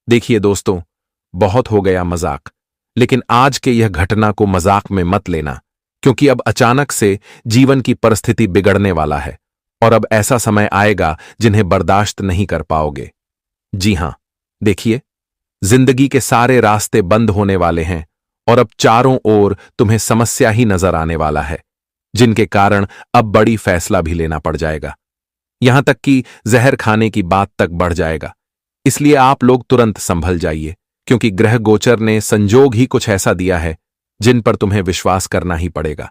देखिए दोस्तों, बहुत हो गया मजाक। लेकिन आज के यह घटना को मजाक में मत लेना, क्योंकि अब अचानक से जीवन की परिस्थिति बिगड़ने वाला है और अब ऐसा समय आएगा जिन्हें बर्दाश्त नहीं कर पाओगे। जी हां, देखिए, जिंदगी के सारे रास्ते बंद होने वाले हैं और अब चारों ओर तुम्हें समस्या ही नजर आने वाला है, जिनके कारण अब बड़ी फैसला भी लेना पड़ जाएगा। यहां तक कि जहर खाने की बात तक बढ़ जाएगा। इसलिए आप लोग तुरंत संभल जाइए, क्योंकि ग्रह गोचर ने संजोग ही कुछ ऐसा दिया है जिन पर तुम्हें विश्वास करना ही पड़ेगा।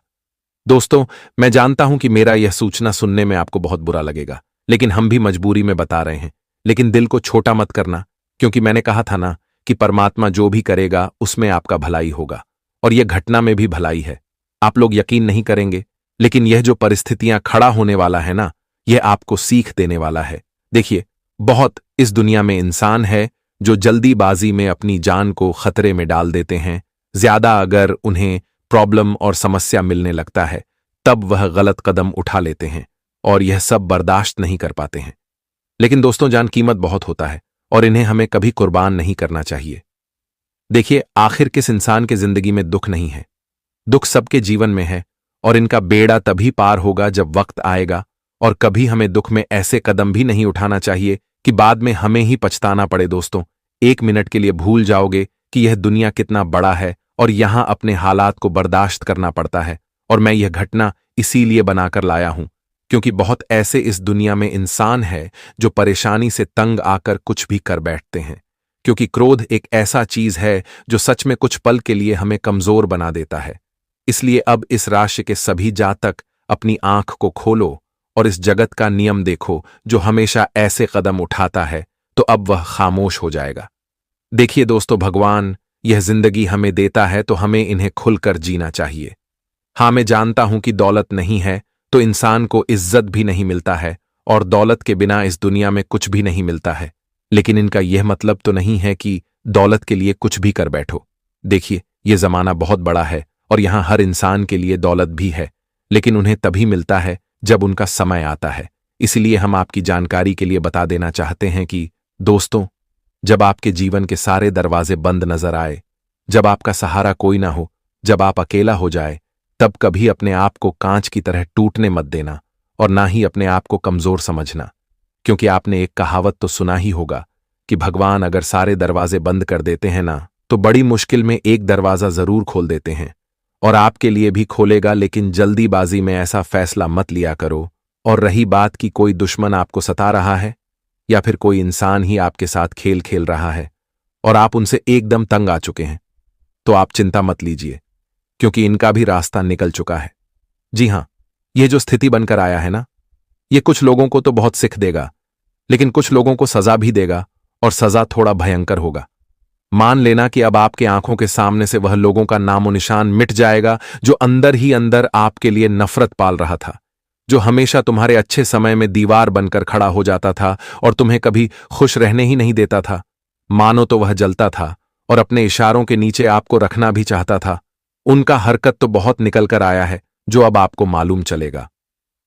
दोस्तों, मैं जानता हूं कि मेरा यह सूचना सुनने में आपको बहुत बुरा लगेगा, लेकिन हम भी मजबूरी में बता रहे हैं। लेकिन दिल को छोटा मत करना, क्योंकि मैंने कहा था ना कि परमात्मा जो भी करेगा उसमें आपका भलाई होगा, और यह घटना में भी भलाई है। आप लोग यकीन नहीं करेंगे, लेकिन यह जो परिस्थितियां खड़ा होने वाला है ना, यह आपको सीख देने वाला है। देखिए, बहुत इस दुनिया में इंसान है जो जल्दीबाजी में अपनी जान को खतरे में डाल देते हैं। ज्यादा अगर उन्हें प्रॉब्लम और समस्या मिलने लगता है, तब वह गलत कदम उठा लेते हैं और यह सब बर्दाश्त नहीं कर पाते हैं। लेकिन दोस्तों, जान कीमत बहुत होता है और इन्हें हमें कभी कुर्बान नहीं करना चाहिए। देखिए, आखिर किस इंसान के जिंदगी में दुख नहीं है? दुख सबके जीवन में है और इनका बेड़ा तभी पार होगा जब वक्त आएगा। और कभी हमें दुख में ऐसे कदम भी नहीं उठाना चाहिए कि बाद में हमें ही पछताना पड़े। दोस्तों, एक मिनट के लिए भूल जाओगे कि यह दुनिया कितना बड़ा है और यहां अपने हालात को बर्दाश्त करना पड़ता है। और मैं यह घटना इसीलिए बनाकर लाया हूं, क्योंकि बहुत ऐसे इस दुनिया में इंसान है जो परेशानी से तंग आकर कुछ भी कर बैठते हैं। क्योंकि क्रोध एक ऐसा चीज है जो सच में कुछ पल के लिए हमें कमजोर बना देता है। इसलिए अब इस राशि के सभी जातक अपनी आंख को खोलो और इस जगत का नियम देखो जो हमेशा ऐसे कदम उठाता है तो अब वह खामोश हो जाएगा। देखिए दोस्तों, भगवान यह जिंदगी हमें देता है तो हमें इन्हें खुलकर जीना चाहिए। हाँ, मैं जानता हूं कि दौलत नहीं है तो इंसान को इज्जत भी नहीं मिलता है और दौलत के बिना इस दुनिया में कुछ भी नहीं मिलता है। लेकिन इनका यह मतलब तो नहीं है कि दौलत के लिए कुछ भी कर बैठो। देखिए, यह जमाना बहुत बड़ा है और यहां हर इंसान के लिए दौलत भी है, लेकिन उन्हें तभी मिलता है जब उनका समय आता है। इसलिए हम आपकी जानकारी के लिए बता देना चाहते हैं कि दोस्तों, जब आपके जीवन के सारे दरवाजे बंद नजर आए, जब आपका सहारा कोई ना हो, जब आप अकेला हो जाए, तब कभी अपने आप को कांच की तरह टूटने मत देना और ना ही अपने आप को कमजोर समझना। क्योंकि आपने एक कहावत तो सुना ही होगा कि भगवान अगर सारे दरवाजे बंद कर देते हैं ना, तो बड़ी मुश्किल में एक दरवाजा जरूर खोल देते हैं और आपके लिए भी खोलेगा। लेकिन जल्दीबाजी में ऐसा फैसला मत लिया करो। और रही बात कि कोई दुश्मन आपको सता रहा है या फिर कोई इंसान ही आपके साथ खेल खेल रहा है और आप उनसे एकदम तंग आ चुके हैं, तो आप चिंता मत लीजिए, क्योंकि इनका भी रास्ता निकल चुका है। जी हां, यह जो स्थिति बनकर आया है ना, यह कुछ लोगों को तो बहुत सिख देगा, लेकिन कुछ लोगों को सजा भी देगा और सजा थोड़ा भयंकर होगा। मान लेना कि अब आपके आंखों के सामने से वह लोगों का नामो निशान मिट जाएगा जो अंदर ही अंदर आपके लिए नफरत पाल रहा था, जो हमेशा तुम्हारे अच्छे समय में दीवार बनकर खड़ा हो जाता था और तुम्हें कभी खुश रहने ही नहीं देता था। मानो तो वह जलता था और अपने इशारों के नीचे आपको रखना भी चाहता था। उनका हरकत तो बहुत निकल कर आया है जो अब आपको मालूम चलेगा।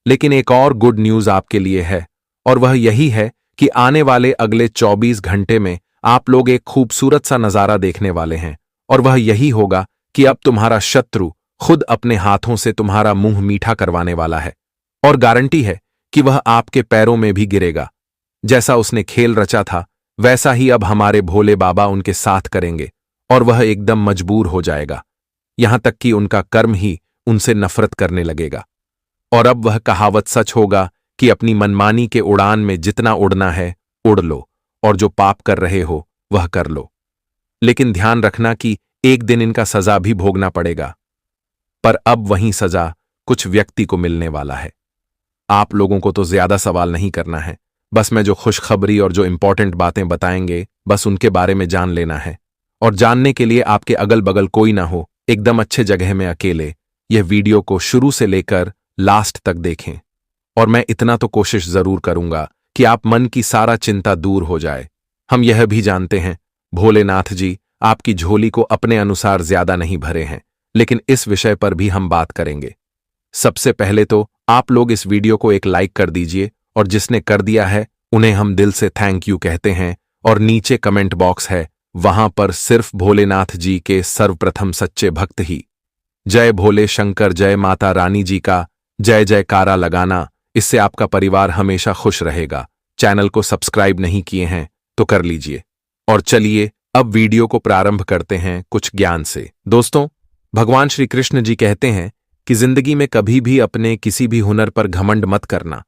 लेकिन एक और गुड न्यूज आपके लिए है, और वह यही है कि आने वाले अगले 24 घंटे में आप लोग एक खूबसूरत सा नजारा देखने वाले हैं। और वह यही होगा कि अब तुम्हारा शत्रु खुद अपने हाथों से तुम्हारा मुंह मीठा करवाने वाला है, और गारंटी है कि वह आपके पैरों में भी गिरेगा। जैसा उसने खेल रचा था वैसा ही अब हमारे भोले बाबा उनके साथ करेंगे और वह एकदम मजबूर हो जाएगा, यहां तक कि उनका कर्म ही उनसे नफरत करने लगेगा। और अब वह कहावत सच होगा कि अपनी मनमानी के उड़ान में जितना उड़ना है उड़ लो, और जो पाप कर रहे हो वह कर लो। लेकिन ध्यान रखना कि एक दिन इनका सजा भी भोगना पड़ेगा। पर अब वही सजा कुछ व्यक्ति को मिलने वाला है। आप लोगों को तो ज्यादा सवाल नहीं करना है, बस मैं जो खुशखबरी और जो इंपॉर्टेंट बातें बताएंगे बस उनके बारे में जान लेना है। और जानने के लिए आपके अगल बगल कोई ना हो, एकदम अच्छे जगह में अकेले यह वीडियो को शुरू से लेकर लास्ट तक देखें। और मैं इतना तो कोशिश जरूर करूंगा कि आप मन की सारा चिंता दूर हो जाए। हम यह भी जानते हैं भोलेनाथ जी आपकी झोली को अपने अनुसार ज्यादा नहीं भरे हैं, लेकिन इस विषय पर भी हम बात करेंगे। सबसे पहले तो आप लोग इस वीडियो को एक लाइक कर दीजिए, और जिसने कर दिया है उन्हें हम दिल से थैंक यू कहते हैं और नीचे कमेंट बॉक्स है, वहां पर सिर्फ भोलेनाथ जी के सर्वप्रथम सच्चे भक्त ही जय भोले शंकर जय माता रानी जी का जय जयकारा लगाना। इससे आपका परिवार हमेशा खुश रहेगा। चैनल को सब्सक्राइब नहीं किए हैं तो कर लीजिए। और चलिए अब वीडियो को प्रारंभ करते हैं कुछ ज्ञान से। दोस्तों, भगवान श्री कृष्ण जी कहते हैं कि जिंदगी में कभी भी अपने किसी भी हुनर पर घमंड मत करना,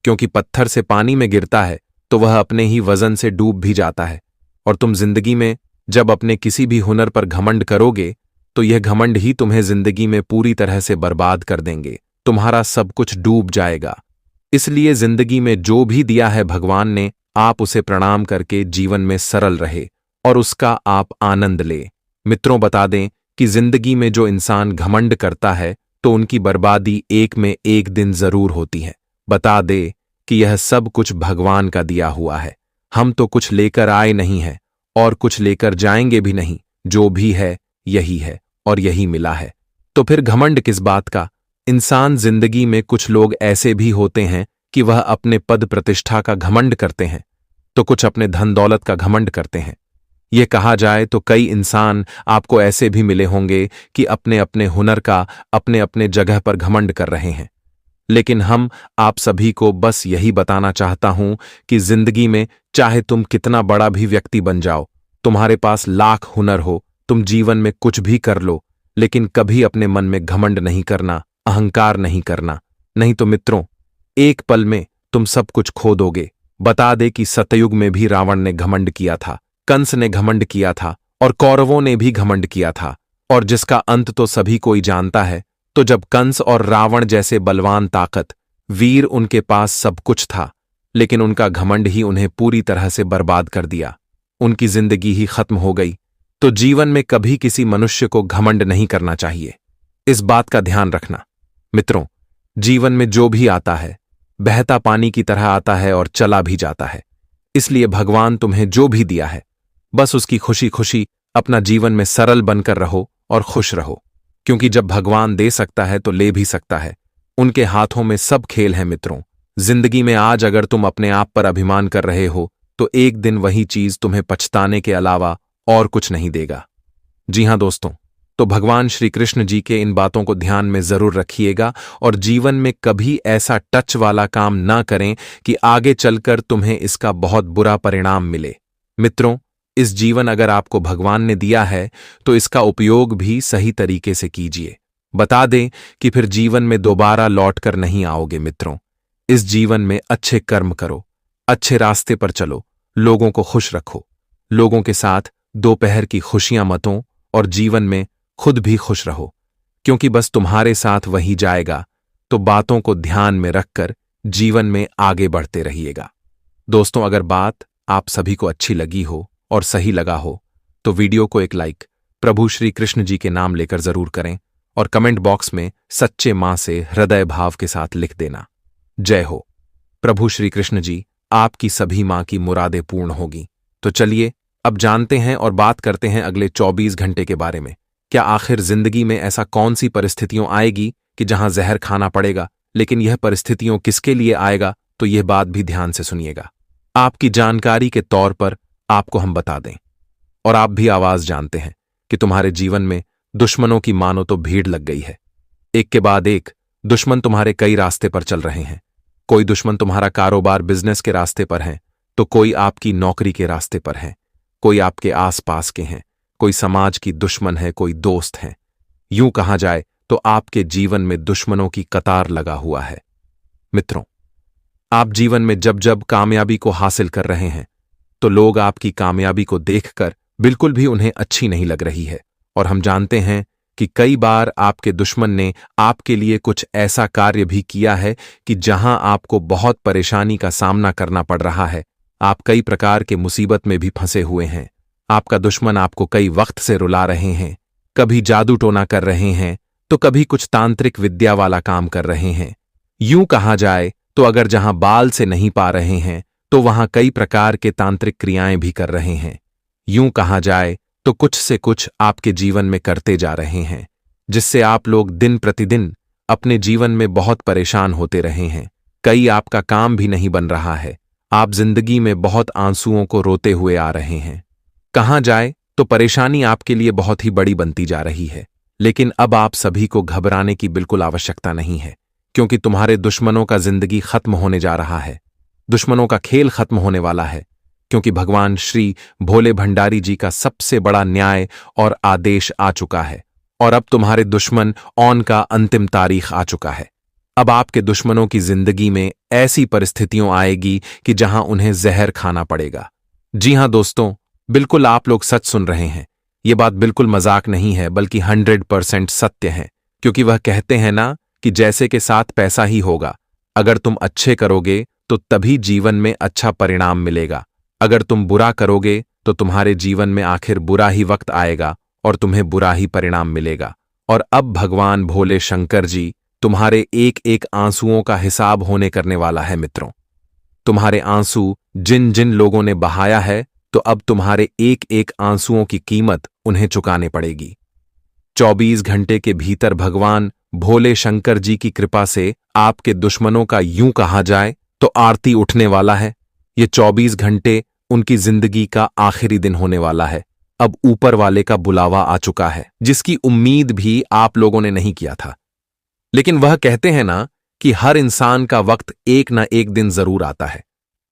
क्योंकि पत्थर से पानी में गिरता है तो वह अपने ही वजन से डूब भी जाता है। और तुम जिंदगी में जब अपने किसी भी हुनर पर घमंड करोगे तो यह घमंड ही तुम्हें जिंदगी में पूरी तरह से बर्बाद कर देंगे। तुम्हारा सब कुछ डूब जाएगा। इसलिए जिंदगी में जो भी दिया है भगवान ने, आप उसे प्रणाम करके जीवन में सरल रहे और उसका आप आनंद ले। मित्रों, बता दें कि जिंदगी में जो इंसान घमंड करता है तो उनकी बर्बादी एक में एक दिन जरूर होती है। बता दे कि यह सब कुछ भगवान का दिया हुआ है। हम तो कुछ लेकर आए नहीं हैं और कुछ लेकर जाएंगे भी नहीं। जो भी है यही है और यही मिला है, तो फिर घमंड किस बात का। इंसान जिंदगी में कुछ लोग ऐसे भी होते हैं कि वह अपने पद प्रतिष्ठा का घमंड करते हैं, तो कुछ अपने धन दौलत का घमंड करते हैं। ये कहा जाए तो कई इंसान आपको ऐसे भी मिले होंगे कि अपने अपने हुनर का अपने अपने जगह पर घमंड कर रहे हैं। लेकिन हम आप सभी को बस यही बताना चाहता हूं कि जिंदगी में चाहे तुम कितना बड़ा भी व्यक्ति बन जाओ, तुम्हारे पास लाख हुनर हो, तुम जीवन में कुछ भी कर लो, लेकिन कभी अपने मन में घमंड नहीं करना, अहंकार नहीं करना। नहीं तो मित्रों, एक पल में तुम सब कुछ खो दोगे। बता दे कि सतयुग में भी रावण ने घमंड किया था, कंस ने घमंड किया था और कौरवों ने भी घमंड किया था। और जिसका अंत तो सभी कोई जानता है। तो जब कंस और रावण जैसे बलवान ताकत वीर उनके पास सब कुछ था, लेकिन उनका घमंड ही उन्हें पूरी तरह से बर्बाद कर दिया। उनकी जिंदगी ही खत्म हो गई। तो जीवन में कभी किसी मनुष्य को घमंड नहीं करना चाहिए। इस बात का ध्यान रखना। मित्रों, जीवन में जो भी आता है बहता पानी की तरह आता है और चला भी जाता है। इसलिए भगवान तुम्हें जो भी दिया है, बस उसकी खुशी खुशी अपना जीवन में सरल बनकर रहो और खुश रहो। क्योंकि जब भगवान दे सकता है तो ले भी सकता है। उनके हाथों में सब खेल है। मित्रों, जिंदगी में आज अगर तुम अपने आप पर अभिमान कर रहे हो तो एक दिन वही चीज तुम्हें पछताने के अलावा और कुछ नहीं देगा। जी हां दोस्तों, तो भगवान श्री कृष्ण जी के इन बातों को ध्यान में जरूर रखिएगा और जीवन में कभी ऐसा टच वाला काम ना करें कि आगे चलकर तुम्हें इसका बहुत बुरा परिणाम मिले। मित्रों, इस जीवन अगर आपको भगवान ने दिया है तो इसका उपयोग भी सही तरीके से कीजिए। बता दें कि फिर जीवन में दोबारा लौटकर नहीं आओगे। मित्रों, इस जीवन में अच्छे कर्म करो, अच्छे रास्ते पर चलो, लोगों को खुश रखो, लोगों के साथ दोपहर की खुशियां मतों और जीवन में खुद भी खुश रहो, क्योंकि बस तुम्हारे साथ वही जाएगा। तो बातों को ध्यान में रखकर जीवन में आगे बढ़ते रहिएगा। दोस्तों, अगर बात आप सभी को अच्छी लगी हो और सही लगा हो तो वीडियो को एक लाइक प्रभु श्री कृष्ण जी के नाम लेकर जरूर करें और कमेंट बॉक्स में सच्चे मां से हृदय भाव के साथ लिख देना, जय हो। प्रभु श्री कृष्ण जी, आपकी सभी मां की मुरादें पूर्ण होगी। तो चलिए अब जानते हैं और बात करते हैं अगले 24 घंटे के बारे में। क्या आखिर जिंदगी में ऐसा कौन सी परिस्थितियों आएगी कि जहां जहर खाना पड़ेगा, लेकिन यह परिस्थितियों किसके लिए आएगा, तो यह बात भी ध्यान से सुनिएगा। आपकी जानकारी के तौर पर आपको हम बता दें, और आप भी आवाज जानते हैं कि तुम्हारे जीवन में दुश्मनों की मानो तो भीड़ लग गई है। एक के बाद एक दुश्मन तुम्हारे कई रास्ते पर चल रहे हैं। कोई दुश्मन तुम्हारा कारोबार बिजनेस के रास्ते पर है, तो कोई आपकी नौकरी के रास्ते पर है, कोई आपके आसपास के हैं, कोई समाज की दुश्मन है, कोई दोस्त है। यूं कहा जाए तो आपके जीवन में दुश्मनों की कतार लगा हुआ है। मित्रों, आप जीवन में जब जब कामयाबी को हासिल कर रहे हैं तो लोग आपकी कामयाबी को देखकर बिल्कुल भी उन्हें अच्छी नहीं लग रही है। और हम जानते हैं कि कई बार आपके दुश्मन ने आपके लिए कुछ ऐसा कार्य भी किया है कि जहां आपको बहुत परेशानी का सामना करना पड़ रहा है। आप कई प्रकार के मुसीबत में भी फंसे हुए हैं। आपका दुश्मन आपको कई वक्त से रुला रहे हैं, कभी जादू टोना कर रहे हैं तो कभी कुछ तांत्रिक विद्या वाला काम कर रहे हैं। यूं कहा जाए तो अगर जहां बाल से नहीं पा रहे हैं तो वहां कई प्रकार के तांत्रिक क्रियाएं भी कर रहे हैं। यूं कहा जाए तो कुछ से कुछ आपके जीवन में करते जा रहे हैं, जिससे आप लोग दिन प्रतिदिन अपने जीवन में बहुत परेशान होते रहे हैं। कई आपका काम भी नहीं बन रहा है, आप जिंदगी में बहुत आंसुओं को रोते हुए आ रहे हैं। कहां जाए तो परेशानी आपके लिए बहुत ही बड़ी बनती जा रही है। लेकिन अब आप सभी को घबराने की बिल्कुल आवश्यकता नहीं है, क्योंकि तुम्हारे दुश्मनों का जिंदगी खत्म होने जा रहा है। दुश्मनों का खेल खत्म होने वाला है, क्योंकि भगवान श्री भोले भंडारी जी का सबसे बड़ा न्याय और आदेश आ चुका है। और अब तुम्हारे दुश्मन ऑन का अंतिम तारीख आ चुका है। अब आपके दुश्मनों की जिंदगी में ऐसी परिस्थितियां आएगी कि जहां उन्हें जहर खाना पड़ेगा। जी हां दोस्तों, बिल्कुल आप लोग सच सुन रहे हैं। ये बात बिल्कुल मजाक नहीं है, बल्कि 100% सत्य है। क्योंकि वह कहते हैं ना कि जैसे के साथ पैसा ही होगा। अगर तुम अच्छे करोगे तो तभी जीवन में अच्छा परिणाम मिलेगा। अगर तुम बुरा करोगे तो तुम्हारे जीवन में आखिर बुरा ही वक्त आएगा और तुम्हें बुरा ही परिणाम मिलेगा। और अब भगवान भोले शंकर जी तुम्हारे एक एक आंसुओं का हिसाब होने करने वाला है मित्रों। तुम्हारे आंसू जिन जिन लोगों ने बहाया है, तो अब तुम्हारे एक एक आंसुओं की कीमत उन्हें चुकाने पड़ेगी। 24 घंटे के भीतर भगवान भोले शंकर जी की कृपा से आपके दुश्मनों का यूं कहा जाए तो आरती उठने वाला है। ये 24 घंटे उनकी जिंदगी का आखिरी दिन होने वाला है। अब ऊपर वाले का बुलावा आ चुका है, जिसकी उम्मीद भी आप लोगों ने नहीं किया था। लेकिन वह कहते हैं ना कि हर इंसान का वक्त एक ना एक दिन जरूर आता है।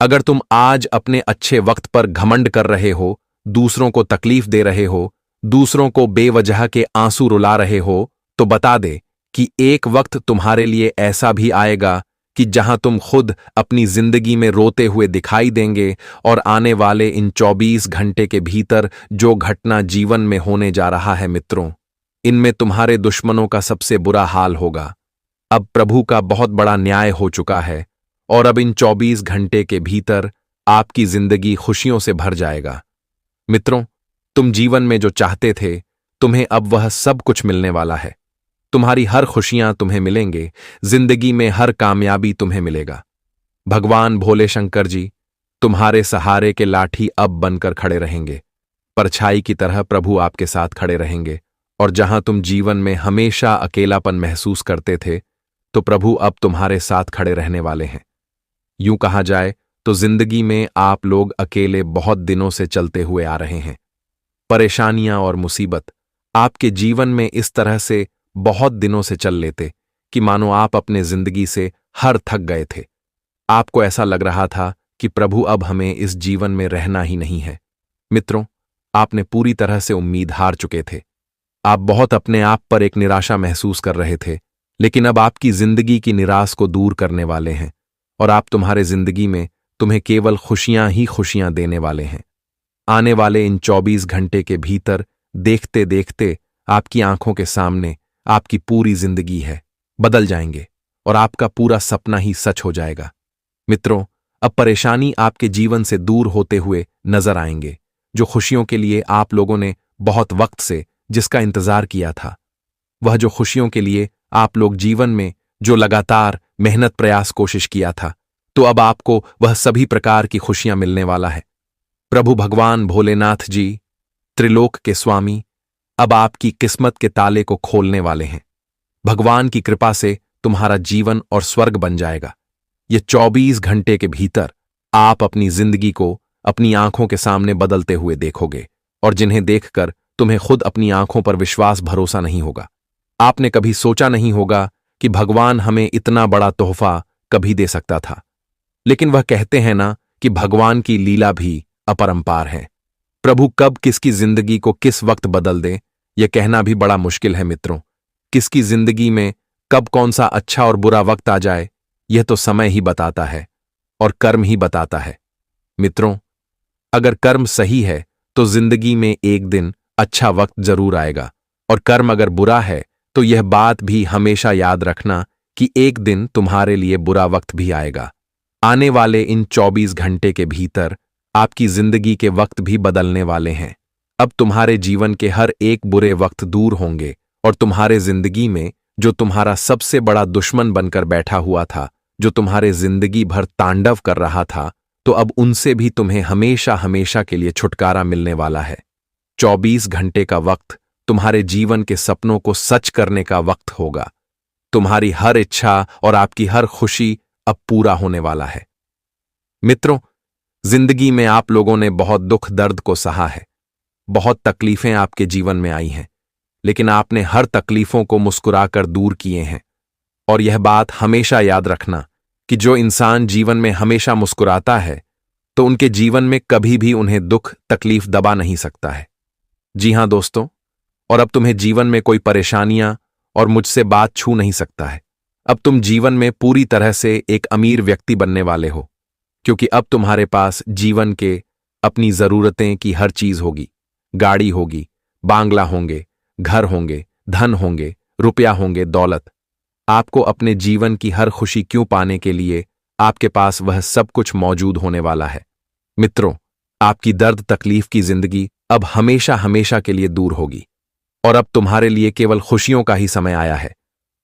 अगर तुम आज अपने अच्छे वक्त पर घमंड कर रहे हो, दूसरों को तकलीफ दे रहे हो, दूसरों को बेवजह के आंसू रुला रहे हो, तो बता दे कि एक वक्त तुम्हारे लिए ऐसा भी आएगा कि जहां तुम खुद अपनी जिंदगी में रोते हुए दिखाई देंगे। और आने वाले इन 24 घंटे के भीतर जो घटना जीवन में होने जा रहा है मित्रों, इनमें तुम्हारे दुश्मनों का सबसे बुरा हाल होगा। अब प्रभु का बहुत बड़ा न्याय हो चुका है और अब इन 24 घंटे के भीतर आपकी जिंदगी खुशियों से भर जाएगा। मित्रों, तुम जीवन में जो चाहते थे, तुम्हें अब वह सब कुछ मिलने वाला है। तुम्हारी हर खुशियां तुम्हें मिलेंगे, जिंदगी में हर कामयाबी तुम्हें मिलेगा। भगवान भोले शंकर जी तुम्हारे सहारे के लाठी अब बनकर खड़े रहेंगे। परछाई की तरह प्रभु आपके साथ खड़े रहेंगे। और जहां तुम जीवन में हमेशा अकेलापन महसूस करते थे, तो प्रभु अब तुम्हारे साथ खड़े रहने वाले हैं। यूं कहा जाए तो जिंदगी में आप लोग अकेले बहुत दिनों से चलते हुए आ रहे हैं। परेशानियां और मुसीबत आपके जीवन में इस तरह से बहुत दिनों से चल लेते कि मानो आप अपने जिंदगी से हर थक गए थे। आपको ऐसा लग रहा था कि प्रभु अब हमें इस जीवन में रहना ही नहीं है। मित्रों, आपने पूरी तरह से उम्मीद हार चुके थे। आप बहुत अपने आप पर एक निराशा महसूस कर रहे थे। लेकिन अब आपकी जिंदगी की निराश को दूर करने वाले हैं और आप तुम्हारे जिंदगी में तुम्हें केवल खुशियां ही खुशियां देने वाले हैं। आने वाले इन 24 घंटे के भीतर देखते देखते आपकी आंखों के सामने आपकी पूरी जिंदगी है बदल जाएंगे और आपका पूरा सपना ही सच हो जाएगा। मित्रों, अब परेशानी आपके जीवन से दूर होते हुए नजर आएंगे। जो खुशियों के लिए आप लोगों ने बहुत वक्त से जिसका इंतजार किया था, वह जो खुशियों के लिए आप लोग जीवन में जो लगातार मेहनत प्रयास कोशिश किया था, तो अब आपको वह सभी प्रकार की खुशियां मिलने वाला है। प्रभु भगवान भोलेनाथ जी, त्रिलोक के स्वामी, अब आपकी किस्मत के ताले को खोलने वाले हैं। भगवान की कृपा से तुम्हारा जीवन और स्वर्ग बन जाएगा। ये 24 घंटे के भीतर आप अपनी जिंदगी को अपनी आंखों के सामने बदलते हुए देखोगे और जिन्हें देखकर तुम्हें खुद अपनी आंखों पर विश्वास भरोसा नहीं होगा। आपने कभी सोचा नहीं होगा कि भगवान हमें इतना बड़ा तोहफा कभी दे सकता था। लेकिन वह कहते हैं ना कि भगवान की लीला भी अपरंपार है। प्रभु कब किसकी जिंदगी को किस वक्त बदल दे, यह कहना भी बड़ा मुश्किल है मित्रों। किसकी जिंदगी में कब कौन सा अच्छा और बुरा वक्त आ जाए, यह तो समय ही बताता है और कर्म ही बताता है। मित्रों, अगर कर्म सही है तो जिंदगी में एक दिन अच्छा वक्त जरूर आएगा, और कर्म अगर बुरा है तो यह बात भी हमेशा याद रखना कि एक दिन तुम्हारे लिए बुरा वक्त भी आएगा। आने वाले इन 24 घंटे के भीतर आपकी जिंदगी के वक्त भी बदलने वाले हैं। अब तुम्हारे जीवन के हर एक बुरे वक्त दूर होंगे और तुम्हारे जिंदगी में जो तुम्हारा सबसे बड़ा दुश्मन बनकर बैठा हुआ था, जो तुम्हारे जिंदगी भर तांडव कर रहा था, तो अब उनसे भी तुम्हें हमेशा हमेशा के लिए छुटकारा मिलने वाला है। 24 घंटे का वक्त तुम्हारे जीवन के सपनों को सच करने का वक्त होगा। तुम्हारी हर इच्छा और आपकी हर खुशी अब पूरा होने वाला है। मित्रों, जिंदगी में आप लोगों ने बहुत दुख दर्द को सहा है, बहुत तकलीफें आपके जीवन में आई हैं, लेकिन आपने हर तकलीफों को मुस्कुराकर दूर किए हैं। और यह बात हमेशा याद रखना कि जो इंसान जीवन में हमेशा मुस्कुराता है तो उनके जीवन में कभी भी उन्हें दुख तकलीफ दबा नहीं सकता है। जी हां दोस्तों, और अब तुम्हें जीवन में कोई परेशानियां और मुझसे बात छू नहीं सकता है। अब तुम जीवन में पूरी तरह से एक अमीर व्यक्ति बनने वाले हो, क्योंकि अब तुम्हारे पास जीवन के अपनी जरूरतें की हर चीज होगी। गाड़ी होगी, बांग्ला होंगे, घर होंगे, धन होंगे, रुपया होंगे, दौलत। आपको अपने जीवन की हर खुशी क्यों पाने के लिए आपके पास वह सब कुछ मौजूद होने वाला है। मित्रों, आपकी दर्द तकलीफ की जिंदगी अब हमेशा हमेशा के लिए दूर होगी और अब तुम्हारे लिए केवल खुशियों का ही समय आया है।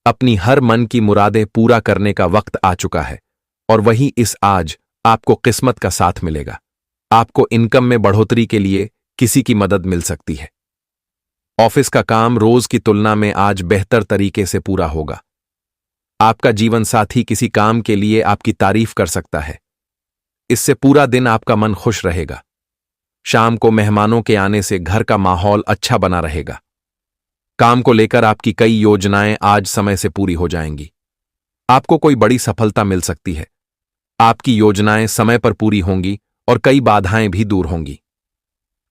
अपनी हर मन की मुरादें पूरा करने का वक्त आ चुका है और वही इस आज आपको किस्मत का साथ मिलेगा। आपको इनकम में बढ़ोतरी के लिए किसी की मदद मिल सकती है। ऑफिस का काम रोज की तुलना में आज बेहतर तरीके से पूरा होगा। आपका जीवन साथी किसी काम के लिए आपकी तारीफ कर सकता है। इससे पूरा दिन आपका मन खुश रहेगा। शाम को मेहमानों के आने से घर का माहौल अच्छा बना रहेगा। काम को लेकर आपकी कई योजनाएं आज समय से पूरी हो जाएंगी। आपको कोई बड़ी सफलता मिल सकती है। आपकी योजनाएं समय पर पूरी होंगी और कई बाधाएं भी दूर होंगी।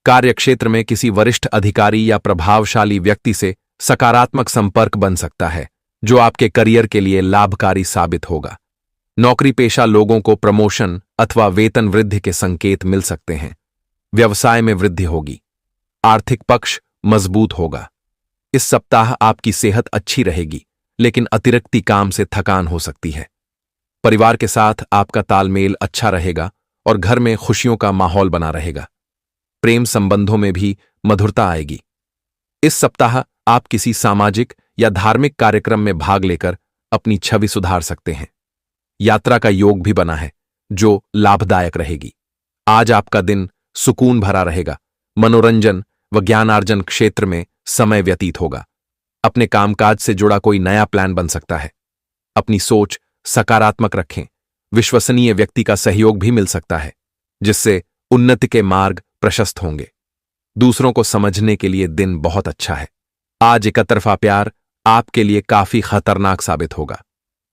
कार्यक्षेत्र में किसी वरिष्ठ अधिकारी या प्रभावशाली व्यक्ति से सकारात्मक संपर्क बन सकता है, जो आपके करियर के लिए लाभकारी साबित होगा। नौकरी पेशा लोगों को प्रमोशन अथवा वेतन वृद्धि के संकेत मिल सकते हैं। व्यवसाय में वृद्धि होगी। आर्थिक पक्ष मजबूत होगा। इस सप्ताह आपकी सेहत अच्छी रहेगी, लेकिन अतिरिक्त काम से थकान हो सकती है। परिवार के साथ आपका तालमेल अच्छा रहेगा और घर में खुशियों का माहौल बना रहेगा। प्रेम संबंधों में भी मधुरता आएगी। इस सप्ताह आप किसी सामाजिक या धार्मिक कार्यक्रम में भाग लेकर अपनी छवि सुधार सकते हैं। यात्रा का योग भी बना है, जो लाभदायक रहेगी। आज आपका दिन सुकून भरा रहेगा। मनोरंजन व ज्ञानार्जन क्षेत्र में समय व्यतीत होगा। अपने कामकाज से जुड़ा कोई नया प्लान बन सकता है। अपनी सोच सकारात्मक रखें। विश्वसनीय व्यक्ति का सहयोग भी मिल सकता है, जिससे उन्नति के मार्ग प्रशस्त होंगे। दूसरों को समझने के लिए दिन बहुत अच्छा है। आज एकतरफा प्यार आपके लिए काफी खतरनाक साबित होगा।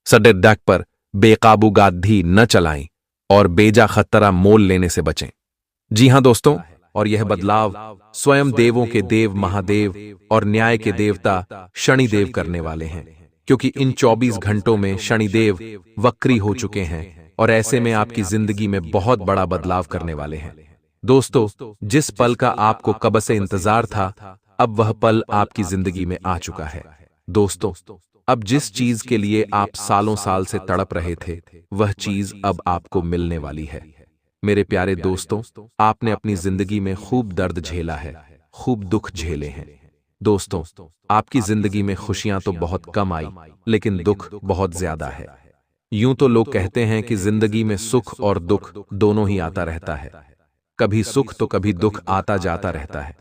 सडे डक पर बेकाबू गाधी न चलाएं और बेजा खतरा मोल लेने से बचें। जी हां दोस्तों, और यह बदलाव स्वयं देवों के देव महादेव और न्याय के देवता शनिदेव करने वाले हैं, क्योंकि इन 24 घंटों में शनिदेव वक्री हो चुके हैं और ऐसे में आपकी जिंदगी में बहुत बड़ा बदलाव करने वाले हैं। दोस्तों, जिस पल का आपको कब से इंतजार था, अब वह पल आपकी जिंदगी में आ चुका है। दोस्तों, अब जिस चीज के लिए आप सालों साल से तड़प रहे थे, वह चीज अब आपको मिलने वाली है। मेरे प्यारे दोस्तों, आपने अपनी जिंदगी में खूब दर्द झेला है, खूब दुख झेले हैं। दोस्तों, आपकी जिंदगी में खुशियां तो बहुत कम आई, लेकिन दुख बहुत ज्यादा है। यूं तो लोग कहते हैं कि जिंदगी में सुख और दुख दोनों ही आता रहता है। कभी सुख तो कभी दुख आता जाता रहता है,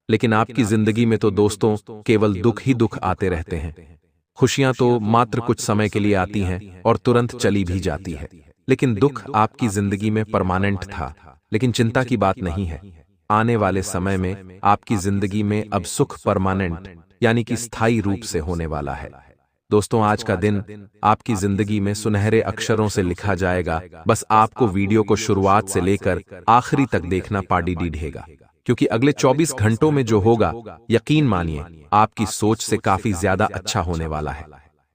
लेकिन आपकी जिंदगी में तो दोस्तों केवल दुख ही दुख आते रहते हैं। खुशियां तो मात्र कुछ समय के लिए आती हैं और तुरंत चली भी जाती है, लेकिन दुख आपकी जिंदगी में परमानेंट था। लेकिन चिंता की बात नहीं है, आने वाले समय में आपकी जिंदगी में अब सुख परमानेंट यानी कि स्थायी रूप से होने वाला है। दोस्तों, आज का दिन आपकी जिंदगी में सुनहरे अक्षरों से लिखा जाएगा। बस आपको वीडियो को शुरुआत से लेकर आखिरी तक देखना पाड़ी ढेगा, क्योंकि अगले 24 घंटों में जो होगा, यकीन मानिए आपकी सोच से काफी ज्यादा अच्छा होने वाला है।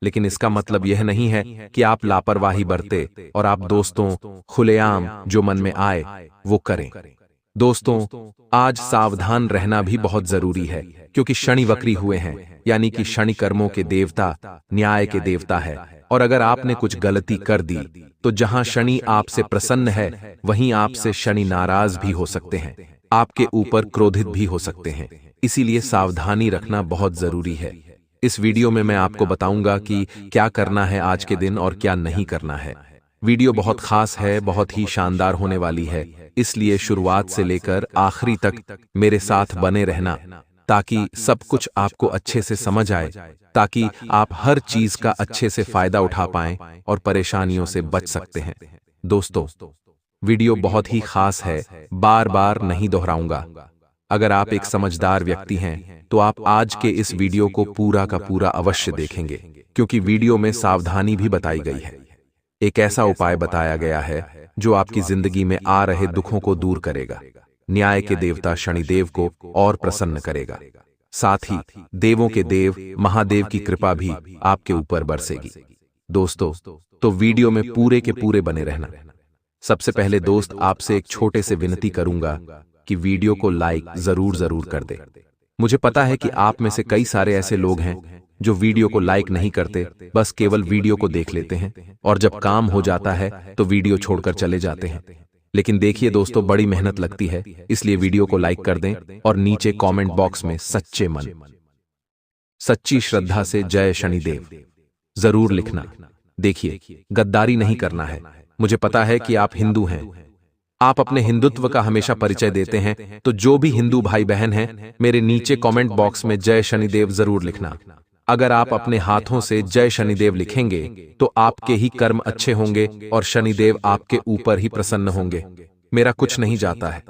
लेकिन इसका मतलब यह नहीं है कि आप लापरवाही बरते और आप दोस्तों खुलेआम जो मन में आए वो करें। दोस्तों, आज सावधान रहना भी बहुत जरूरी है, क्योंकि शनि वक्री हुए हैं, यानी कि शनि कर्मों के देवता, न्याय के देवता है। और अगर आपने कुछ गलती कर दी, तो जहां शनि आपसे प्रसन्न है, वहीं आपसे शनि नाराज भी हो सकते हैं, आपके ऊपर क्रोधित भी हो सकते हैं। इसीलिए सावधानी रखना बहुत जरूरी है। इस वीडियो में मैं आपको बताऊंगा कि क्या करना है आज के दिन और क्या नहीं करना है। वीडियो बहुत खास है, बहुत ही शानदार होने वाली है, इसलिए शुरुआत से लेकर आखिरी तक मेरे साथ बने रहना, ताकि सब कुछ आपको अच्छे से समझ आए, ताकि आप हर चीज का अच्छे से फायदा उठा पाएं और परेशानियों से बच सकते हैं। दोस्तों, वीडियो बहुत ही खास है, बार बार नहीं दोहराऊंगा। अगर आप एक समझदार व्यक्ति हैं तो आप आज के इस वीडियो को पूरा का पूरा अवश्य देखेंगे, क्योंकि वीडियो में सावधानी भी बताई गई है। एक ऐसा उपाय बताया गया है जो आपकी जिंदगी में आ रहे दुखों को दूर करेगा, न्याय के देवता शनिदेव को और प्रसन्न करेगा, साथ ही देवों के देव महादेव की कृपा भी आपके ऊपर बरसेगी। दोस्तों, तो वीडियो में पूरे के पूरे बने रहना। सबसे पहले दोस्त, आपसे एक छोटे से विनती करूंगा कि वीडियो को लाइक जरूर कर दे। मुझे पता है कि आप में से कई सारे ऐसे लोग हैं जो वीडियो को लाइक नहीं करते, बस केवल वीडियो को देख लेते हैं और जब काम हो जाता है तो वीडियो छोड़कर चले जाते हैं। लेकिन देखिए दोस्तों, बड़ी मेहनत लगती है, इसलिए वीडियो को लाइक कर दें और नीचे कमेंट बॉक्स में सच्चे मन, सच्ची श्रद्धा से जय शनिदेव जरूर लिखना। देखिए, गद्दारी नहीं करना है। मुझे पता है कि आप हिंदू हैं, आप अपने हिंदुत्व का हमेशा परिचय देते हैं, तो जो भी हिंदू भाई बहन हैं, मेरे नीचे कमेंट बॉक्स में जय शनिदेव जरूर लिखना। अगर आप अपने हाथों से जय शनिदेव लिखेंगे तो आपके ही कर्म अच्छे होंगे और शनिदेव आपके ऊपर ही प्रसन्न होंगे। मेरा कुछ नहीं जाता है,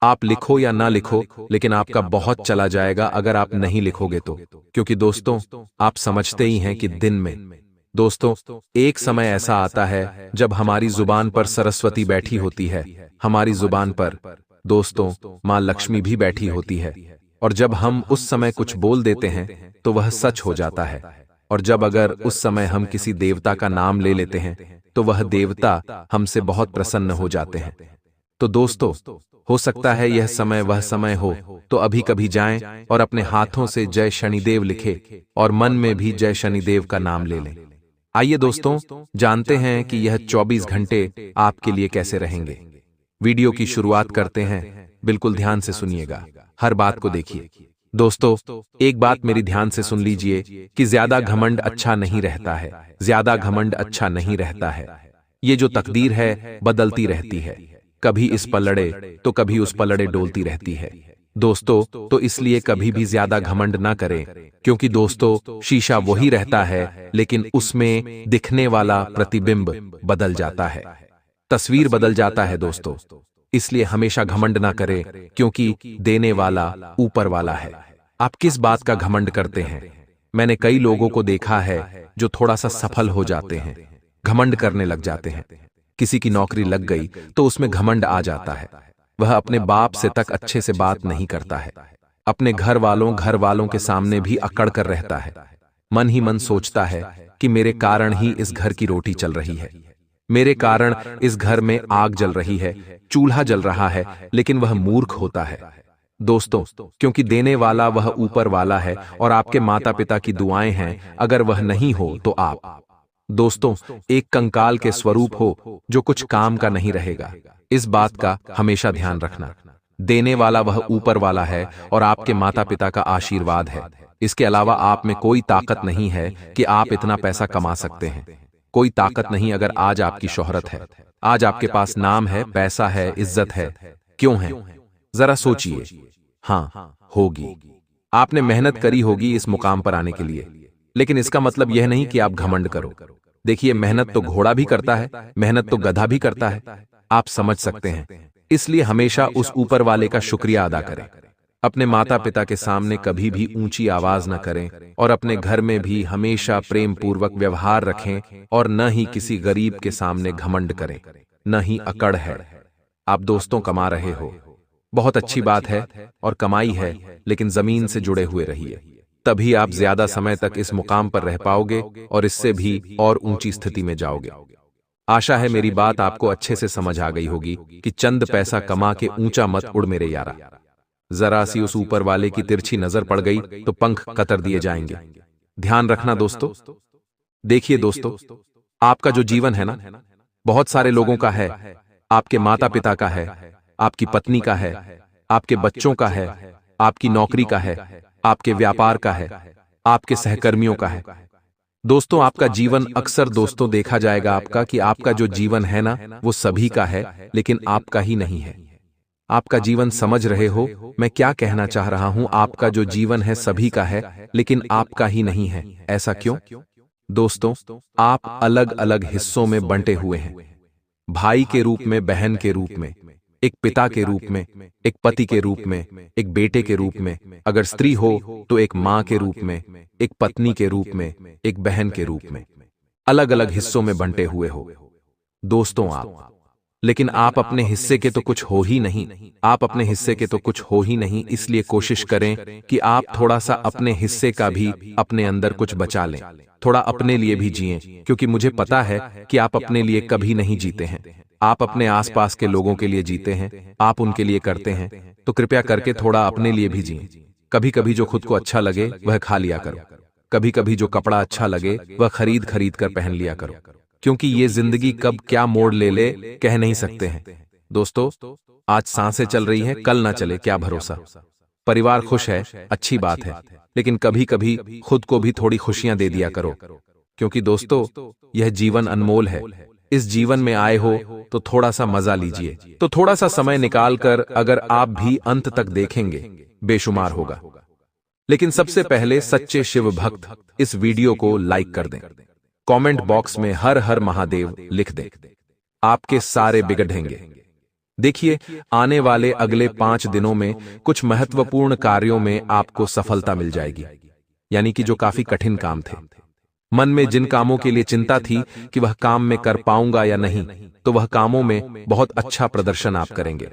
आप लिखो या ना लिखो, लेकिन आपका बहुत चला जाएगा अगर आप नहीं लिखोगे तो, क्योंकि दोस्तों आप समझते ही हैं कि दिन में दोस्तों एक समय ऐसा आता है जब हमारी जुबान पर सरस्वती बैठी होती है, हमारी जुबान पर दोस्तों मां लक्ष्मी भी बैठी होती है, और जब हम उस समय कुछ बोल देते हैं तो वह सच हो जाता है। और जब अगर उस समय हम किसी देवता का नाम ले लेते हैं तो वह देवता हमसे बहुत प्रसन्न हो जाते हैं। तो दोस्तों, हो सकता है यह समय वह समय हो, तो अभी कभी जाएं और अपने हाथों से जय शनिदेव लिखे और मन में भी जय शनिदेव का नाम ले लें। आइए दोस्तों, जानते हैं कि यह 24 घंटे आपके लिए कैसे रहेंगे। वीडियो की शुरुआत करते हैं, बिल्कुल ध्यान से सुनिएगा, हर बात को देखिए। दोस्तों, एक बात मेरी ध्यान से सुन लीजिए कि ज्यादा घमंड अच्छा नहीं रहता है, ज्यादा घमंड अच्छा नहीं रहता है। ये जो तकदीर है बदलती रहती है, कभी इस पर लड़े तो कभी उस पर लड़े डोलती रहती है। दोस्तों, तो इसलिए कभी भी ज्यादा घमंड ना करें, क्योंकि दोस्तों शीशा वही रहता है, लेकिन उसमें दिखने वाला प्रतिबिंब बदल जाता है, तस्वीर बदल जाता है। दोस्तों, इसलिए हमेशा घमंड ना करें, क्योंकि देने वाला ऊपर वाला है। आप किस बात का घमंड करते हैं? मैंने कई लोगों को देखा है जो थोड़ा सा सफल हो जाते हैं, घमंड करने लग जाते हैं। किसी की नौकरी लग गई तो उसमें घमंड आ जाता है, वह अपने बाप से तक अच्छे से बात नहीं करता है, अपने घर वालों के सामने भी अकड़ कर रहता है, मन ही मन सोचता है कि मेरे कारण ही इस घर की रोटी चल रही है, मेरे कारण इस घर में आग जल रही है, चूल्हा जल रहा है, लेकिन वह मूर्ख होता है। दोस्तों, क्योंकि देने वाला वह ऊपर वाला है और आपके माता पिता की दुआएं हैं, अगर वह नहीं हो तो आप दोस्तों एक कंकाल के स्वरूप हो जो कुछ काम का नहीं रहेगा। इस बात का हमेशा ध्यान रखना। देने वाला वह ऊपर वाला है और आपके माता पिता का आशीर्वाद है। इसके अलावा आप में कोई ताकत नहीं है कि आप इतना पैसा कमा सकते हैं, कोई ताकत नहीं। अगर आज आपकी शोहरत है, आज आपके पास नाम है, पैसा है, इज्जत है, क्यों है? जरा सोचिए। हाँ, होगी, आपने मेहनत करी होगी इस मुकाम पर आने के लिए, लेकिन इसका मतलब यह नहीं कि आप घमंड करो। देखिए, मेहनत तो घोड़ा भी करता है, मेहनत तो गधा भी करता है, आप समझ सकते हैं। इसलिए हमेशा उस ऊपर वाले का शुक्रिया अदा करें। अपने माता पिता के सामने कभी भी ऊंची आवाज न करें और अपने घर में भी हमेशा प्रेम पूर्वक व्यवहार रखें और न ही किसी गरीब के सामने घमंड करें, न ही अकड़ है। आप दोस्तों कमा रहे हो, बहुत अच्छी बात है, और कमाई है, लेकिन जमीन से जुड़े हुए रहिए, तभी आप ज्यादा समय तक इस मुकाम पर रह पाओगे और इससे भी और ऊंची स्थिति में जाओगे। आशा है मेरी बात आपको अच्छे से समझ आ गई होगी कि चंद पैसा कमा के ऊंचा मत उड़ मेरे यारा। जरा सी उस ऊपर वाले की तिरछी नजर पड़ गई तो पंख कतर दिए जाएंगे। ध्यान रखना दोस्तों। देखिए दोस्तों, आपका जो जीवन है ना, बहुत सारे लोगों का है, आपके माता पिता का है, आपकी पत्नी का है, आपके बच्चों का है, आपकी नौकरी का है, आपके व्यापार का है, आपके सहकर्मियों का है। दोस्तों, आपका जीवन अक्सर दोस्तों देखा जाएगा आपका कि आपका जो जीवन है ना, वो सभी का है, लेकिन आपका ही नहीं है। आपका जीवन समझ रहे हो मैं क्या कहना चाह रहा हूं? आपका जो जीवन है सभी का है, लेकिन आपका ही नहीं है। ऐसा क्यों? दोस्तों, आप अलग अलग हिस्सों में बंटे हुए हैं। भाई के रूप में, बहन के रूप में, एक पिता के रूप में, एक पति के रूप में, एक बेटे के रूप में, अगर स्त्री हो तो एक मां के रूप में, एक पत्नी के रूप में, एक बहन के रूप में, अलग अलग हिस्सों में बंटे हुए हो दोस्तों आप। लेकिन आप अपने हिस्से के तो कुछ हो ही नहीं, आप अपने हिस्से के तो कुछ हो ही नहीं। इसलिए कोशिश करें कि आप थोड़ा सा अपने हिस्से का भी अपने अंदर कुछ बचा लें, थोड़ा अपने लिए भी जिएं, क्योंकि मुझे पता है कि आप अपने लिए कभी नहीं जीते हैं, आप अपने आसपास के लोगों के लिए जीते हैं, आप उनके लिए करते हैं। तो कृपया करके थोड़ा अपने लिए भी जिएं। कभी कभी जो खुद को अच्छा लगे वह खा लिया करो, कभी कभी जो कपड़ा अच्छा लगे वह खरीद खरीद कर पहन लिया करो, क्योंकि ये जिंदगी कब क्या मोड़ ले ले कह नहीं सकते हैं। दोस्तों, आज सांसें चल रही हैं, कल ना चले क्या भरोसा। परिवार खुश है, अच्छी बात है, लेकिन कभी कभी खुद को भी थोड़ी खुशियां दे दिया करो, क्योंकि दोस्तों यह जीवन अनमोल है। इस जीवन में आए हो तो थोड़ा सा मजा लीजिए। तो थोड़ा सा समय निकाल कर अगर आप भी अंत तक देखेंगे, बेशुमार होगा। लेकिन सबसे पहले सच्चे शिव भक्त इस वीडियो को लाइक कर दें, कमेंट बॉक्स में हर हर महादेव लिख दें, आपके सारे बिगड़ेंगे। देखिए, आने वाले अगले 5 दिनों में कुछ महत्वपूर्ण कार्यों में आपको सफलता मिल जाएगी, यानी कि जो काफी कठिन काम थे। मन में जिन कामों के लिए चिंता थी कि वह काम में कर पाऊंगा या नहीं, तो वह कामों में बहुत अच्छा प्रदर्शन आप करेंगे।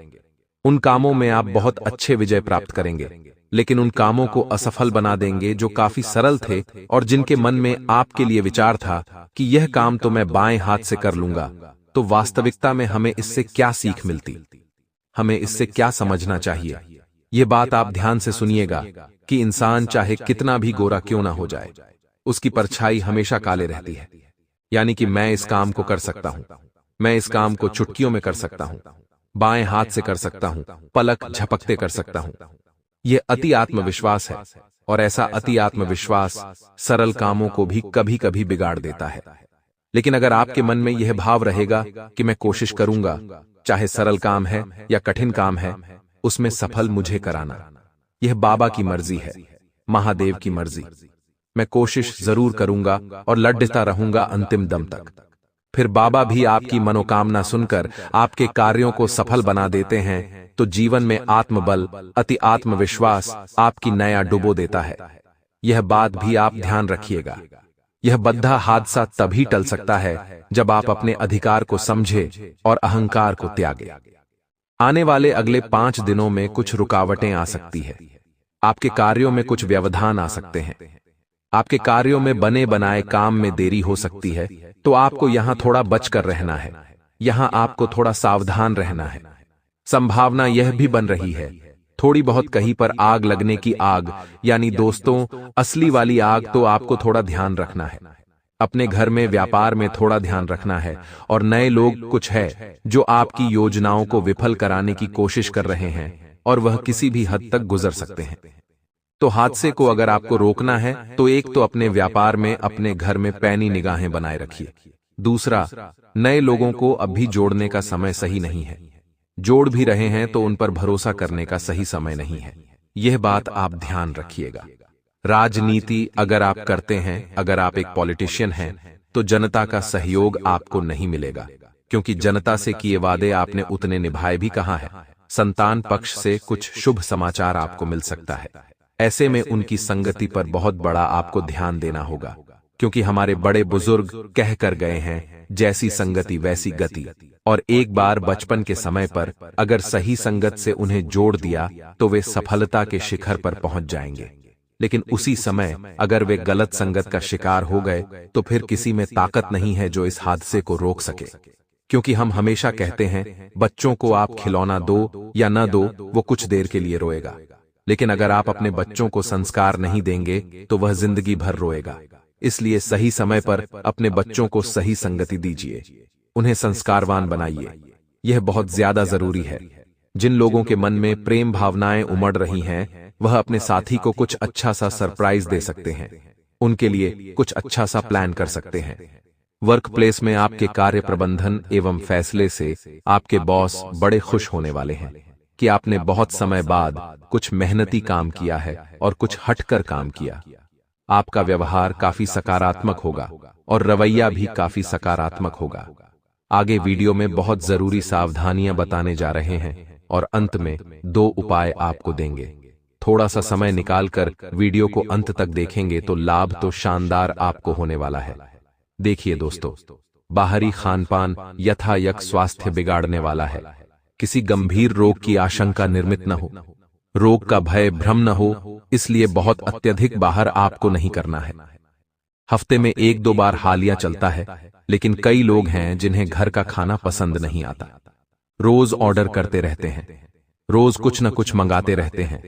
उन कामों में आप बहुत अच्छे विजय प्राप्त करेंगे। लेकिन उन कामों को असफल बना देंगे जो काफी सरल थे और जिनके मन में आपके लिए विचार था कि यह काम तो मैं बाएं हाथ से कर लूंगा। तो वास्तविकता में हमें इससे क्या सीख मिलती, हमें इससे क्या समझना चाहिए? यह बात आप ध्यान से सुनिएगा कि इंसान चाहे कितना भी गोरा क्यों ना हो जाए, उसकी परछाई हमेशा काले रहती है। यानी कि मैं इस काम को कर सकता हूं, मैं इस काम को चुटकियों में कर सकता हूं, बाएं हाथ से कर सकता हूं, पलक झपकते कर सकता हूं। यह अति आत्मविश्वास है, और ऐसा अति आत्मविश्वास सरल कामों को भी कभी कभी बिगाड़ देता है। लेकिन अगर आपके मन में यह भाव रहेगा कि मैं कोशिश करूंगा, चाहे सरल काम है या कठिन काम है, उसमें सफल मुझे कराना, यह बाबा की मर्जी है, महादेव की मर्जी। मैं कोशिश जरूर करूंगा और लड़ता रहूंगा अंतिम दम तक। फिर बाबा भी आपकी मनोकामना सुनकर आपके कार्यों को सफल बना देते हैं। तो जीवन में आत्मबल, अति आत्मविश्वास आपकी नया डुबो देता है। यह बात भी आप ध्यान रखिएगा। यह बद्धा हादसा तभी टल सकता है जब आप अपने अधिकार को समझे और अहंकार को त्यागे। आने वाले अगले 5 दिनों में कुछ रुकावटें आ सकती है, आपके कार्यों में कुछ व्यवधान आ सकते हैं, आपके कार्यों में बने बनाए काम में देरी हो सकती है। तो आपको यहां थोड़ा बचकर रहना है, यहां आपको थोड़ा सावधान रहना है। संभावना यह भी बन रही है थोड़ी बहुत कहीं पर आग लगने की, आग यानी दोस्तों असली वाली आग। तो आपको थोड़ा ध्यान रखना है, अपने घर में, व्यापार में थोड़ा ध्यान रखना है। और नए लोग कुछ है जो आपकी योजनाओं को विफल कराने की कोशिश कर रहे हैं, और वह किसी भी हद तक गुजर सकते हैं। तो हादसे को अगर आपको रोकना है तो एक तो अपने व्यापार में, अपने घर में पैनी निगाहें बनाए रखिए। दूसरा, नए लोगों को अभी जोड़ने का समय सही नहीं है। जोड़ भी रहे हैं तो उन पर भरोसा करने का सही समय नहीं है। यह बात आप ध्यान रखिएगा। राजनीति अगर आप करते हैं, अगर आप एक पॉलिटिशियन हैं, तो जनता का सहयोग आपको नहीं मिलेगा, क्योंकि जनता से किए वादे आपने उतने निभाए भी कहां है। संतान पक्ष से कुछ शुभ समाचार आपको मिल सकता है। ऐसे में उनकी संगति पर बहुत बड़ा आपको ध्यान देना होगा, क्योंकि हमारे बड़े बुजुर्ग कह कर गए हैं, जैसी संगति वैसी गति। और एक बार बचपन के समय पर अगर सही संगत से उन्हें जोड़ दिया तो वे सफलता के शिखर पर पहुंच जाएंगे। लेकिन उसी समय अगर वे गलत संगत का शिकार हो गए तो फिर किसी में ताकत नहीं है जो इस हादसे को रोक सके। क्योंकि हम हमेशा कहते हैं, बच्चों को आप खिलौना दो या न दो, वो कुछ देर के लिए रोएगा, लेकिन अगर आप अपने बच्चों को संस्कार नहीं देंगे तो वह जिंदगी भर रोएगा। इसलिए सही समय पर अपने बच्चों को सही संगति दीजिए, उन्हें संस्कारवान बनाइए। यह बहुत ज्यादा जरूरी है। जिन लोगों के मन में प्रेम भावनाएं उमड़ रही हैं, वह अपने साथी को कुछ अच्छा सा सरप्राइज दे सकते हैं, उनके लिए कुछ अच्छा सा प्लान कर सकते हैं। वर्क प्लेस में आपके कार्य प्रबंधन एवं फैसले से आपके बॉस बड़े खुश होने वाले हैं कि आपने बहुत समय बाद कुछ मेहनती काम किया है और कुछ हटकर काम किया। आपका व्यवहार काफी सकारात्मक होगा और रवैया भी काफी सकारात्मक होगा। आगे वीडियो में बहुत जरूरी सावधानियां बताने जा रहे हैं और अंत में 2 उपाय आपको देंगे। थोड़ा सा समय निकालकर वीडियो को अंत तक देखेंगे तो लाभ तो शानदार आपको होने वाला है। देखिए दोस्तों, बाहरी खानपान यथायथ स्वास्थ्य बिगाड़ने वाला है। किसी गंभीर रोग की आशंका निर्मित न हो, रोग का भय भ्रम न हो, इसलिए बहुत अत्यधिक बाहर आपको नहीं करना है। हफ्ते में 1-2 बार हालिया चलता है, लेकिन कई लोग हैं जिन्हें घर का खाना पसंद नहीं आता। रोज ऑर्डर करते रहते हैं, रोज कुछ न कुछ मंगाते रहते हैं।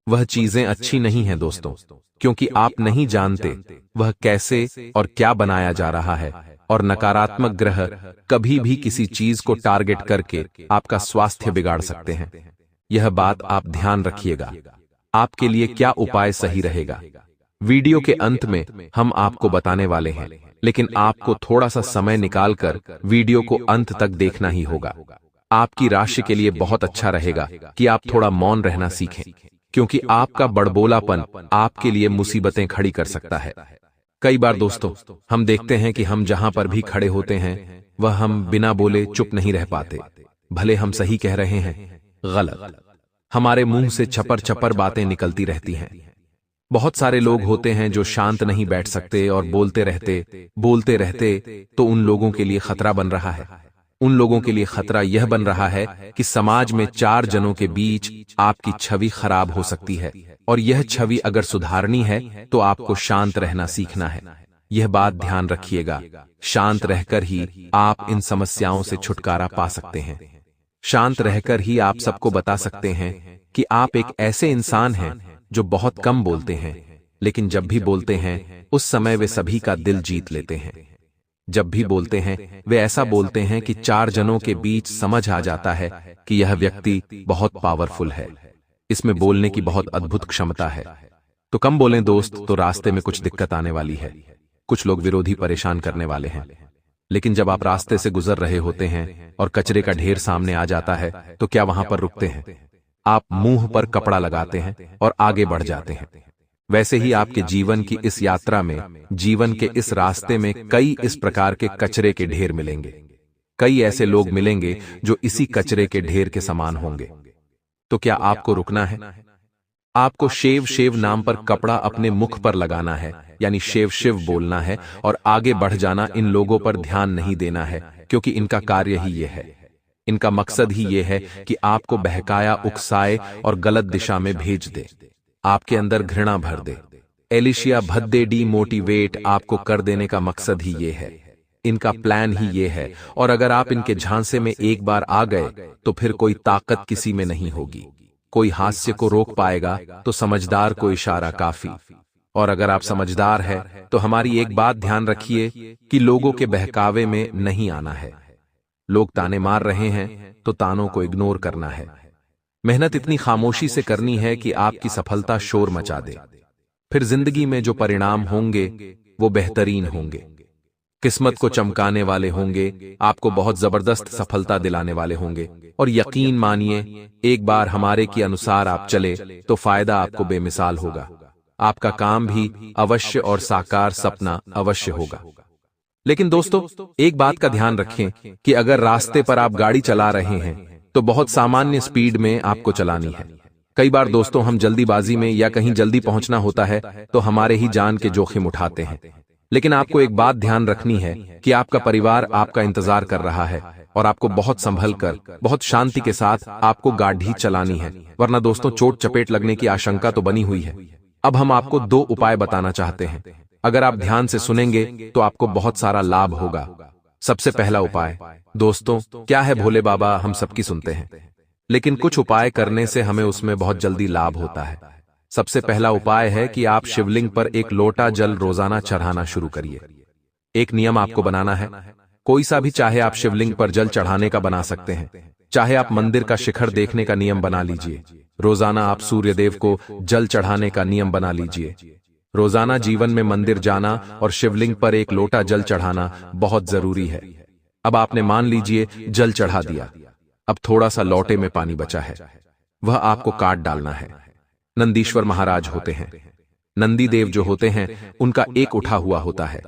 वह चीजें अच्छी नहीं हैं दोस्तों, क्योंकि आप नहीं जानते वह कैसे और क्या बनाया जा रहा है, और नकारात्मक ग्रह कभी भी किसी चीज को टारगेट करके आपका स्वास्थ्य बिगाड़ सकते हैं। यह बात आप ध्यान रखिएगा। आपके लिए क्या उपाय सही रहेगा, वीडियो के अंत में हम आपको बताने वाले हैं, लेकिन आपको थोड़ा सा समय निकालकर वीडियो को अंत तक देखना ही होगा। आपकी राशि के लिए बहुत अच्छा रहेगा कि आप थोड़ा मौन रहना सीखें, क्योंकि आपका बड़बोलापन आपके लिए मुसीबतें खड़ी कर सकता है। कई बार दोस्तों हम देखते हैं कि हम जहां पर भी खड़े होते हैं वह हम बिना बोले चुप नहीं रह पाते, भले हम सही कह रहे हैं गलत। हमारे मुंह से छपर छपर बातें निकलती रहती हैं। बहुत सारे लोग होते हैं जो शांत नहीं बैठ सकते और बोलते रहते, तो उन लोगों के लिए खतरा बन रहा है। उन लोगों के लिए खतरा यह बन रहा है कि समाज में 4 जनों के बीच आपकी छवि खराब हो सकती है, और यह छवि अगर सुधारनी है तो आपको शांत रहना सीखना है। यह बात ध्यान रखिएगा, शांत रहकर ही आप इन समस्याओं से छुटकारा पा सकते हैं। शांत रहकर ही आप सबको बता सकते हैं कि आप एक ऐसे इंसान हैं जो बहुत कम बोलते हैं, लेकिन जब भी बोलते हैं उस समय वे सभी का दिल जीत लेते हैं। जब भी बोलते हैं वे ऐसा बोलते हैं कि 4 जनों के बीच समझ आ जाता है कि यह व्यक्ति बहुत पावरफुल है, इसमें बोलने की बहुत अद्भुत क्षमता है। तो कम बोलें दोस्त, तो रास्ते में कुछ दिक्कत आने वाली है। कुछ लोग विरोधी परेशान करने वाले हैं, लेकिन जब आप रास्ते से गुजर रहे होते हैं और कचरे का ढेर सामने आ जाता है तो क्या वहां पर रुकते हैं? आप मुंह पर कपड़ा लगाते हैं और आगे बढ़ जाते हैं। वैसे ही आपके जीवन की इस यात्रा में, जीवन के इस रास्ते में कई इस प्रकार के कचरे के ढेर मिलेंगे। कई ऐसे लोग मिलेंगे जो इसी कचरे के ढेर के समान होंगे। तो क्या आपको रुकना है? आपको शेव नाम पर कपड़ा अपने मुख पर लगाना है, यानी शिव बोलना है और आगे बढ़ जाना। इन लोगों पर ध्यान नहीं देना है, क्योंकि इनका कार्य ही ये है। इनका मकसद ही ये है कि आपको बहकाया, उकसाए और गलत दिशा में भेज दे, आपके अंदर घृणा भर दे। एलिशिया भद्दे डीमोटिवेट आपको कर देने का मकसद ही ये है। इनका प्लान ही ये है, और अगर आप इनके झांसे में एक बार आ गए तो फिर कोई ताकत किसी में नहीं होगी। कोई हास्य को रोक पाएगा तो समझदार को इशारा काफी। और अगर आप समझदार हैं तो हमारी एक बात ध्यान रखिए कि लोगों के बहकावे में नहीं आना है। लोग ताने मार रहे हैं तो तानों को इग्नोर करना है। मेहनत इतनी खामोशी से करनी है कि आपकी सफलता शोर मचा दे। फिर जिंदगी में जो परिणाम होंगे वो बेहतरीन होंगे, किस्मत को चमकाने वाले होंगे, आपको बहुत जबरदस्त सफलता दिलाने वाले होंगे। और यकीन मानिए, एक बार हमारे के अनुसार आप चले तो फायदा आपको बेमिसाल होगा। आपका काम भी अवश्य और साकार सपना अवश्य होगा। लेकिन दोस्तों एक बात का ध्यान रखें कि अगर रास्ते पर आप गाड़ी चला रहे हैं तो बहुत सामान्य स्पीड में आपको चलानी है। कई बार दोस्तों हम जल्दीबाजी में या कहीं जल्दी पहुंचना होता है तो हमारे ही जान के जोखिम उठाते हैं। लेकिन आपको एक बात ध्यान रखनी है कि आपका परिवार आपका इंतजार कर रहा है और आपको बहुत संभल कर, बहुत शांति के साथ आपको गाड़ी चलानी है, वरना दोस्तों चोट चपेट लगने की आशंका तो बनी हुई है। अब हम आपको 2 उपाय बताना चाहते हैं। अगर आप ध्यान से सुनेंगे तो आपको बहुत सारा लाभ होगा। सबसे पहला उपाय दोस्तों, क्या है भोले बाबा, हम सबकी सुनते हैं, लेकिन कुछ उपाय करने से हमें उसमें बहुत जल्दी लाभ होता है। सबसे पहला उपाय है कि आप शिवलिंग पर 1 लोटा जल रोजाना चढ़ाना शुरू करिए। एक नियम आपको बनाना है, कोई सा भी, चाहे आप शिवलिंग पर जल चढ़ाने का बना सकते हैं, चाहे आप मंदिर का शिखर देखने का नियम बना लीजिए। रोजाना आप सूर्यदेव को जल चढ़ाने का नियम बना लीजिए। रोजाना जीवन में मंदिर जाना और शिवलिंग पर 1 लोटा जल चढ़ाना बहुत जरूरी है। अब आपने मान लीजिए जल चढ़ा दिया, अब थोड़ा सा लोटे में पानी बचा है, वह आपको काट डालना है। नंदीश्वर महाराज होते हैं, नंदी देव जो होते हैं उनका 1 उठा हुआ होता है।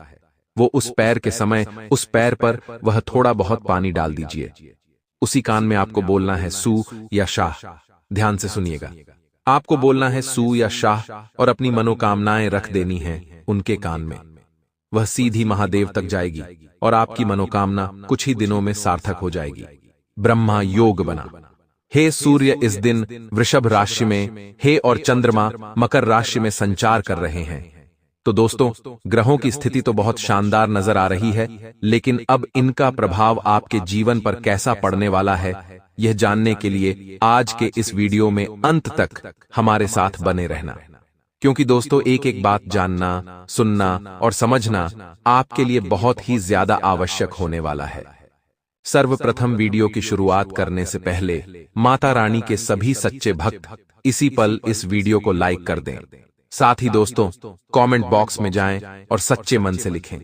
वो उस पैर के समय उस पैर पर वह थोड़ा बहुत पानी डाल दीजिए। उसी कान में आपको बोलना है सू या शाह। ध्यान से सुनिएगा, आपको बोलना है सू या शाह और अपनी मनोकामनाएं रख देनी है उनके कान में। वह सीधी महादेव तक जाएगी और आपकी मनोकामना कुछ ही दिनों में सार्थक हो जाएगी। ब्रह्मा योग बना। हे सूर्य इस दिन वृषभ राशि में, हे और चंद्रमा मकर राशि में संचार कर रहे हैं। तो दोस्तों, ग्रहों की स्थिति तो बहुत शानदार नजर आ रही है, लेकिन अब इनका प्रभाव आपके जीवन पर कैसा पड़ने वाला है, यह जानने के लिए आज के इस वीडियो में अंत तक हमारे साथ बने रहना। क्योंकि दोस्तों, एक एक बात जानना, सुनना और समझना आपके लिए बहुत ही ज्यादा आवश्यक होने वाला है। सर्वप्रथम वीडियो की शुरुआत करने से पहले माता रानी के सभी सच्चे भक्त इसी पल इस वीडियो को लाइक कर दें। साथ ही दोस्तों, कमेंट बॉक्स में जाएं और सच्चे मन से लिखें,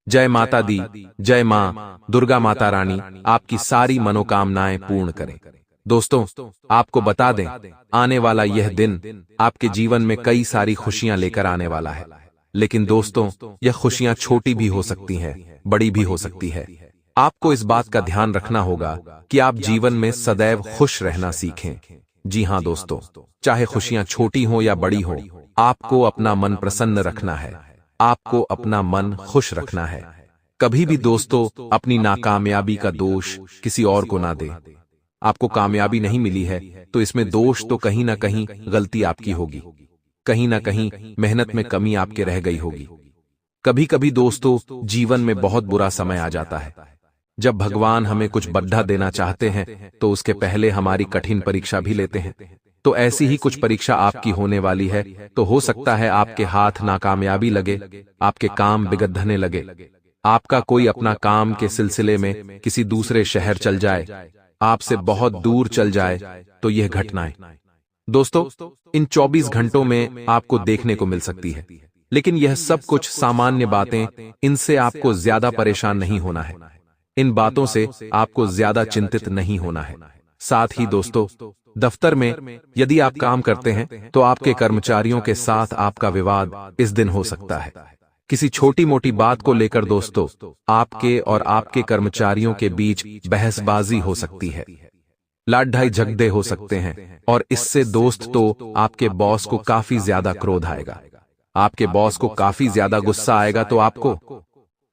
जय माता दी, जय मां दुर्गा माता रानी आपकी सारी मनोकामनाएं पूर्ण करें। दोस्तों, आपको बता दें, आने वाला यह दिन आपके जीवन में कई सारी खुशियां लेकर आने वाला है। लेकिन दोस्तों, यह खुशियां छोटी भी हो सकती हैं, बड़ी भी हो सकती है। आपको इस बात का ध्यान रखना होगा कि आप जीवन में सदैव खुश रहना सीखें। जी हां दोस्तों, चाहे खुशियां छोटी हो या बड़ी हो, आपको अपना मन प्रसन्न रखना है, आपको अपना मन खुश रखना है। कभी भी दोस्तों अपनी नाकामयाबी का दोष किसी और को ना दें। आपको कामयाबी नहीं मिली है तो इसमें दोष तो कहीं ना कहीं गलती आपकी होगी, कहीं ना कहीं मेहनत में कमी आपके रह गई होगी। कभी कभी दोस्तों जीवन में बहुत बुरा समय आ जाता है। जब भगवान हमें कुछ बढ़ा देना चाहते हैं तो उसके पहले हमारी कठिन परीक्षा भी लेते हैं। तो ऐसी ही कुछ परीक्षा आपकी होने वाली है। तो हो सकता है आपके हाथ नाकामयाबी लगे, आपके काम बिगड़ने लगे, आपका कोई अपना काम के सिलसिले में किसी दूसरे शहर चल जाए, आपसे बहुत दूर चल जाए। तो यह घटनाएं दोस्तों इन 24 घंटों में आपको देखने को मिल सकती है। लेकिन यह सब कुछ सामान्य बातें, इनसे आपको ज्यादा परेशान नहीं होना है, इन बातों से आपको ज्यादा चिंतित नहीं होना है। साथ ही दोस्तों, दफ्तर में यदि आप काम करते हैं तो आपके कर्मचारियों के साथ आपका विवाद इस दिन हो सकता है। किसी छोटी मोटी बात को लेकर दोस्तों आपके और आपके कर्मचारियों के बीच बहसबाजी हो सकती है, लड़ाई झगड़े हो सकते हैं और इससे दोस्त तो आपके बॉस को काफी ज्यादा क्रोध आएगा, आपके बॉस को काफी ज्यादा गुस्सा आएगा। तो आपको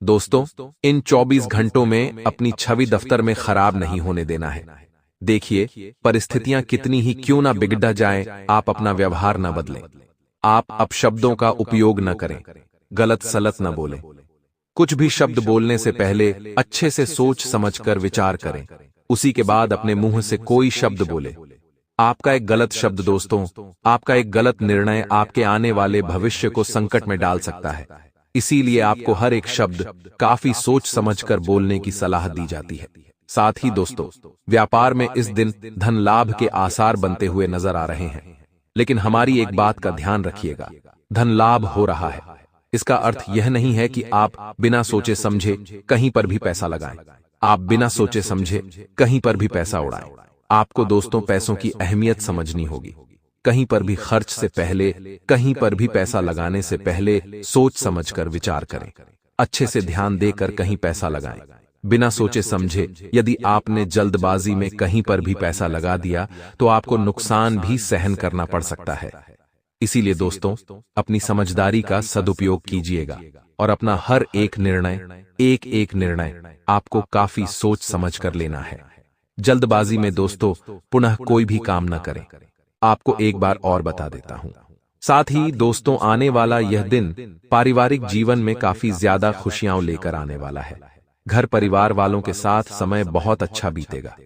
दोस्तों इन 24 घंटों में अपनी छवि दफ्तर में खराब नहीं होने देना है। देखिए, परिस्थितियां कितनी ही क्यों ना बिगड़ जाएं, आप अपना व्यवहार न बदलें, आप अपशब्दों का उपयोग न करें, गलत सलत न बोलें। कुछ भी शब्द बोलने से पहले अच्छे से सोच समझकर विचार करें, उसी के बाद अपने मुंह से कोई शब्द बोले। आपका एक गलत शब्द दोस्तों, आपका एक गलत निर्णय आपके आने वाले भविष्य को संकट में डाल सकता है। इसीलिए आपको हर एक शब्द काफी सोच समझकर बोलने की सलाह दी जाती है। साथ ही दोस्तों, व्यापार में इस दिन धन लाभ के आसार बनते हुए नजर आ रहे हैं। लेकिन हमारी एक बात का ध्यान रखिएगा, धन लाभ हो रहा है, इसका अर्थ यह नहीं है कि आप बिना सोचे समझे कहीं पर भी पैसा लगाएं, आप बिना सोचे समझे कहीं पर भी पैसा उड़ाएं। आपको दोस्तों पैसों की अहमियत समझनी होगी। कहीं पर भी खर्च से पहले, कहीं पर भी पैसा लगाने से पहले सोच समझकर विचार करें, अच्छे से ध्यान देकर कहीं पैसा लगाएं, बिना सोचे समझे। यदि आपने जल्दबाजी में कहीं पर भी पैसा लगा दिया तो आपको नुकसान भी सहन करना पड़ सकता है। इसीलिए दोस्तों अपनी समझदारी का सदुपयोग कीजिएगा और अपना हर एक निर्णय आपको काफी सोच समझ कर लेना है। जल्दबाजी में दोस्तों पुनः कोई भी काम न करें। आपको एक बार और बता देता हूं। साथ ही दोस्तों, आने वाला यह दिन पारिवारिक जीवन में काफी ज्यादा खुशियां लेकर आने वाला है। घर परिवार वालों के साथ समय बहुत अच्छा बीतेगा।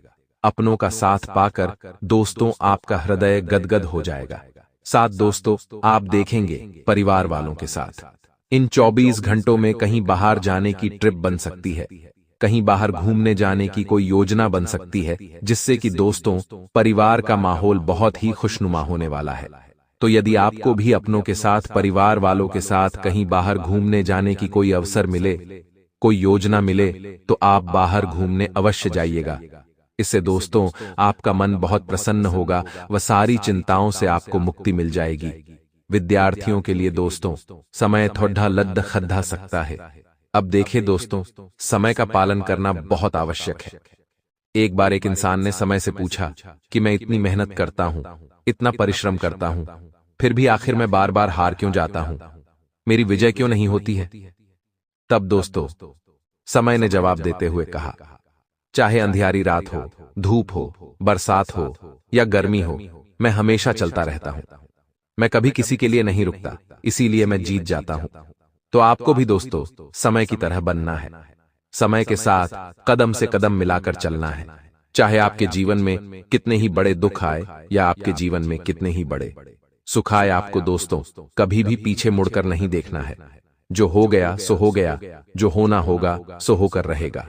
अपनों का साथ पाकर दोस्तों आपका हृदय गदगद हो जाएगा। साथ दोस्तों आप देखेंगे परिवार वालों के साथ इन 24 घंटों में कहीं बाहर जाने की ट्रिप बन सकती है, कहीं बाहर घूमने जाने की कोई योजना बन सकती है, जिससे कि दोस्तों परिवार का माहौल बहुत ही खुशनुमा होने वाला है। तो यदि आपको भी अपनों के साथ, परिवार वालों के साथ कहीं बाहर घूमने जाने की कोई अवसर मिले, कोई योजना मिले, तो आप बाहर घूमने अवश्य जाइएगा। इससे दोस्तों आपका मन बहुत प्रसन्न होगा व सारी चिंताओं से आपको मुक्ति मिल जाएगी। विद्यार्थियों के लिए दोस्तों समय थोड़ा लद्द खद्दा सकता है। अब देखिए दोस्तों, समय का पालन करना बहुत आवश्यक है। एक बार एक इंसान ने समय से पूछा कि मैं इतनी मेहनत करता हूं, इतना परिश्रम करता हूं, फिर भी आखिर मैं बार बार हार क्यों जाता हूं? मेरी विजय क्यों नहीं होती है? तब दोस्तों, समय ने जवाब देते हुए कहा, चाहे अंधियारी रात हो, धूप हो, बरसात हो या गर्मी हो, मैं हमेशा चलता रहता हूं। मैं कभी किसी के लिए नहीं रुकता, इसीलिए मैं जीत जाता हूं। तो आपको भी दोस्तों समय की तरह बनना है। समय के साथ कदम से कदम मिलाकर चलना है। चाहे आपके जीवन में कितने ही बड़े दुख आए या आपके जीवन में कितने ही बड़े सुख आए, आपको दोस्तों कभी भी पीछे मुड़कर नहीं देखना है। जो हो गया सो हो गया, जो होना होगा सो होकर रहेगा।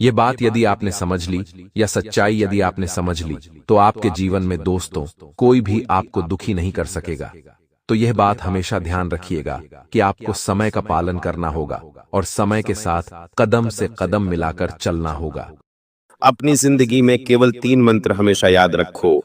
ये बात यदि आपने समझ ली या सच्चाई यदि आपने समझ ली, तो आपके जीवन में दोस्तों कोई भी आपको दुखी नहीं कर सकेगा। तो यह बात हमेशा ध्यान रखिएगा कि आपको समय का पालन करना होगा और समय के साथ कदम से कदम मिलाकर चलना होगा। अपनी जिंदगी में केवल 3 मंत्र हमेशा याद रखो।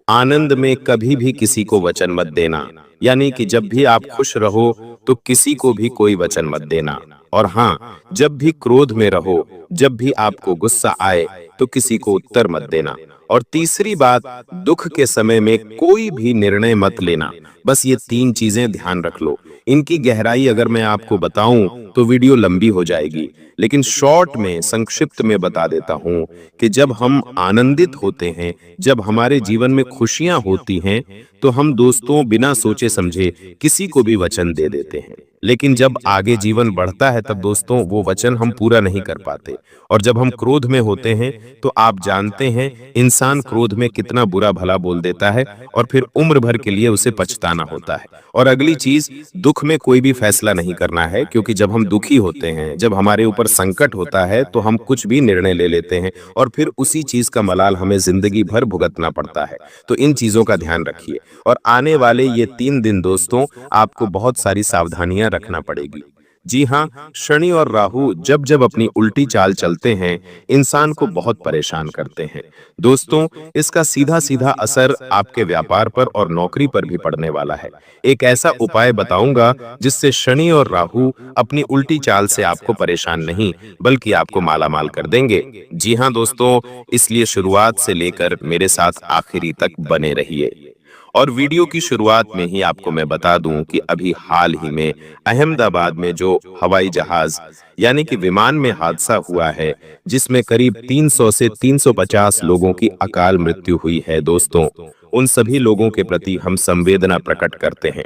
आनंद में कभी भी किसी को वचन मत देना, यानी कि जब भी आप खुश रहो तो किसी को भी कोई वचन मत देना। और हाँ, जब भी क्रोध में रहो, जब भी आपको गुस्सा आए तो किसी को उत्तर मत देना। और तीसरी बात, दुख के समय में कोई भी निर्णय मत लेना। बस ये 3 चीजें ध्यान रख लो। इनकी गहराई अगर मैं आपको बताऊं तो वीडियो लंबी हो जाएगी, लेकिन शॉर्ट में संक्षिप्त में बता देता हूं कि जब हम आनंदित होते हैं, जब हमारे जीवन में खुशियां होती हैं, तो हम दोस्तों बिना सोचे समझे किसी को भी वचन दे देते हैं। लेकिन जब आगे जीवन बढ़ता है तब दोस्तों वो वचन हम पूरा नहीं कर पाते। और जब हम क्रोध में होते हैं तो आप जानते हैं इंसान क्रोध में कितना बुरा भला बोल देता है और फिर उम्र भर के लिए उसे पछताना होता है। और अगली चीज, दुख में कोई भी फैसला नहीं करना है, क्योंकि जब हम दुखी होते हैं, जब हमारे ऊपर संकट होता है तो हम कुछ भी निर्णय ले लेते हैं और फिर उसी चीज का मलाल हमें जिंदगी भर भुगतना पड़ता है। तो इन चीजों का ध्यान रखिए। और आने वाले ये 3 दिन दोस्तों आपको बहुत सारी सावधानियां रखना पड़ेगी। जी हाँ, शनि और राहु जब जब अपनी उल्टी चाल चलते हैं, इंसान को बहुत परेशान करते हैं। दोस्तों, इसका सीधा सीधा असर आपके व्यापार पर और नौकरी पर भी पड़ने वाला है। एक ऐसा उपाय बताऊंगा जिससे शनि और राहु अपनी उल्टी चाल से आपको परेशान नहीं बल्कि आपको मालामाल कर देंगे। जी हाँ दोस्तों, इसलिए शुरुआत से लेकर मेरे साथ आखिरी तक बने रहिए। और वीडियो की शुरुआत में ही आपको मैं बता दूं कि अभी हाल ही में अहमदाबाद में जो हवाई जहाज यानी कि विमान में हादसा हुआ है, जिसमें करीब 300 से 350 लोगों की अकाल मृत्यु हुई है दोस्तों, उन सभी लोगों के प्रति हम संवेदना प्रकट करते हैं।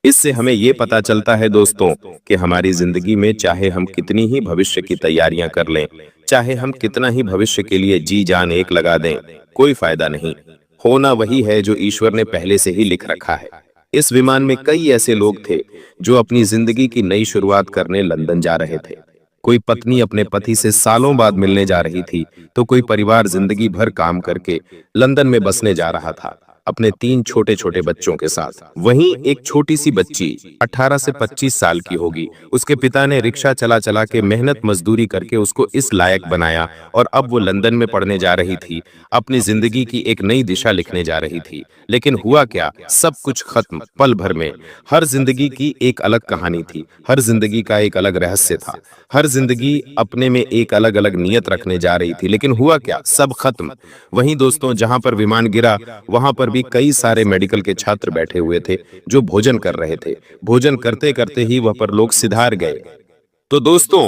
इससे हमें ये पता चलता है दोस्तों कि हमारी जिंदगी में चाहे हम कितनी ही भविष्य की तैयारियां कर लें, चाहे हम कितना ही भविष्य के लिए जी जान एक लगा दें, कोई फायदा नहीं। होना वही है जो ईश्वर ने पहले से ही लिख रखा है। इस विमान में कई ऐसे लोग थे जो अपनी जिंदगी की नई शुरुआत करने लंदन जा रहे थे। कोई पत्नी अपने पति से सालों बाद मिलने जा रही थी, तो कोई परिवार जिंदगी भर काम करके लंदन में बसने जा रहा था अपने 3 छोटे छोटे बच्चों के साथ। वहीं एक छोटी सी बच्ची 18 से 25 साल की होगी। उसके पिता ने रिक्शा चला चला के मेहनत मजदूरी करके उसको इस लायक बनाया और अब वो लंदन में पढ़ने जा रही थी, अपनी जिंदगी की एक नई दिशा लिखने जा रही थी। लेकिन हुआ क्या, सब कुछ खत्म पल भर में। हर जिंदगी की एक अलग कहानी थी, हर जिंदगी का एक अलग रहस्य था, हर जिंदगी अपने में एक अलग अलग नियत रखने जा रही थी। लेकिन हुआ क्या, सब खत्म। वहीं दोस्तों, जहां पर विमान गिरा वहां पर भी कई सारे मेडिकल के छात्र बैठे हुए थे जो भोजन कर रहे थे। भोजन करते करते ही वह पर लोग सिधार गए। तो दोस्तों,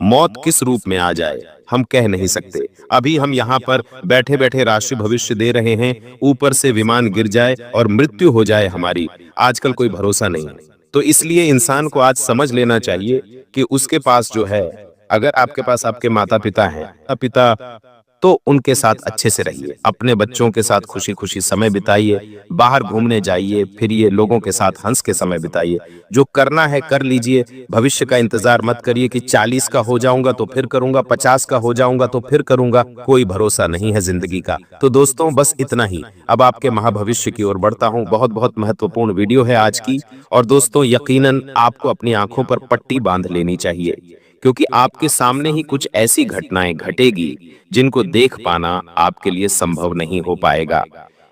मौत किस रूप में आ जाए हम कह नहीं सकते। अभी हम यहाँ पर बैठे बैठे राशि भविष्य दे रहे हैं, ऊपर से विमान गिर जाए और मृत्यु हो जाए हमारी, आजकल कोई भरोसा नहीं। तो इसलिए इंसान को आज समझ लेना चाहिए कि उसके पास जो है, अगर आपके पास आपके माता पिता हैं, पिता तो उनके साथ अच्छे से रहिए, अपने बच्चों के साथ खुशी खुशी समय बिताइए, बाहर घूमने जाइए, फिरिए, लोगों के साथ हंस के समय बिताइए। जो करना है कर लीजिए, भविष्य का इंतजार मत करिए कि 40 का हो जाऊंगा तो फिर करूंगा, 50 का हो जाऊंगा तो फिर करूंगा, कोई भरोसा नहीं है जिंदगी का। तो दोस्तों, बस इतना ही। अब आपके महाभविष्य की ओर बढ़ता हूं। बहुत बहुत महत्वपूर्ण वीडियो है आज की। और दोस्तों, यकीनन आपको अपनी आंखों पर पट्टी बांध लेनी चाहिए, क्योंकि आपके सामने ही कुछ ऐसी घटनाएं घटेगी जिनको देख पाना आपके लिए संभव नहीं हो पाएगा।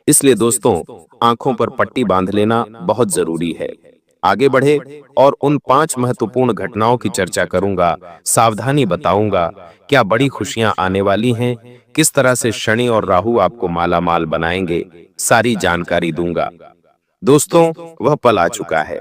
इसलिए दोस्तों, आंखों पर पट्टी बांध लेना बहुत जरूरी है। आगे बढ़े और उन 5 महत्वपूर्ण घटनाओं की चर्चा करूंगा, सावधानी बताऊंगा, क्या बड़ी खुशियां आने वाली हैं, किस तरह से शनि और राहु आपको माला माल बनाएंगे, सारी जानकारी दूंगा। दोस्तों, वह पल आ चुका है।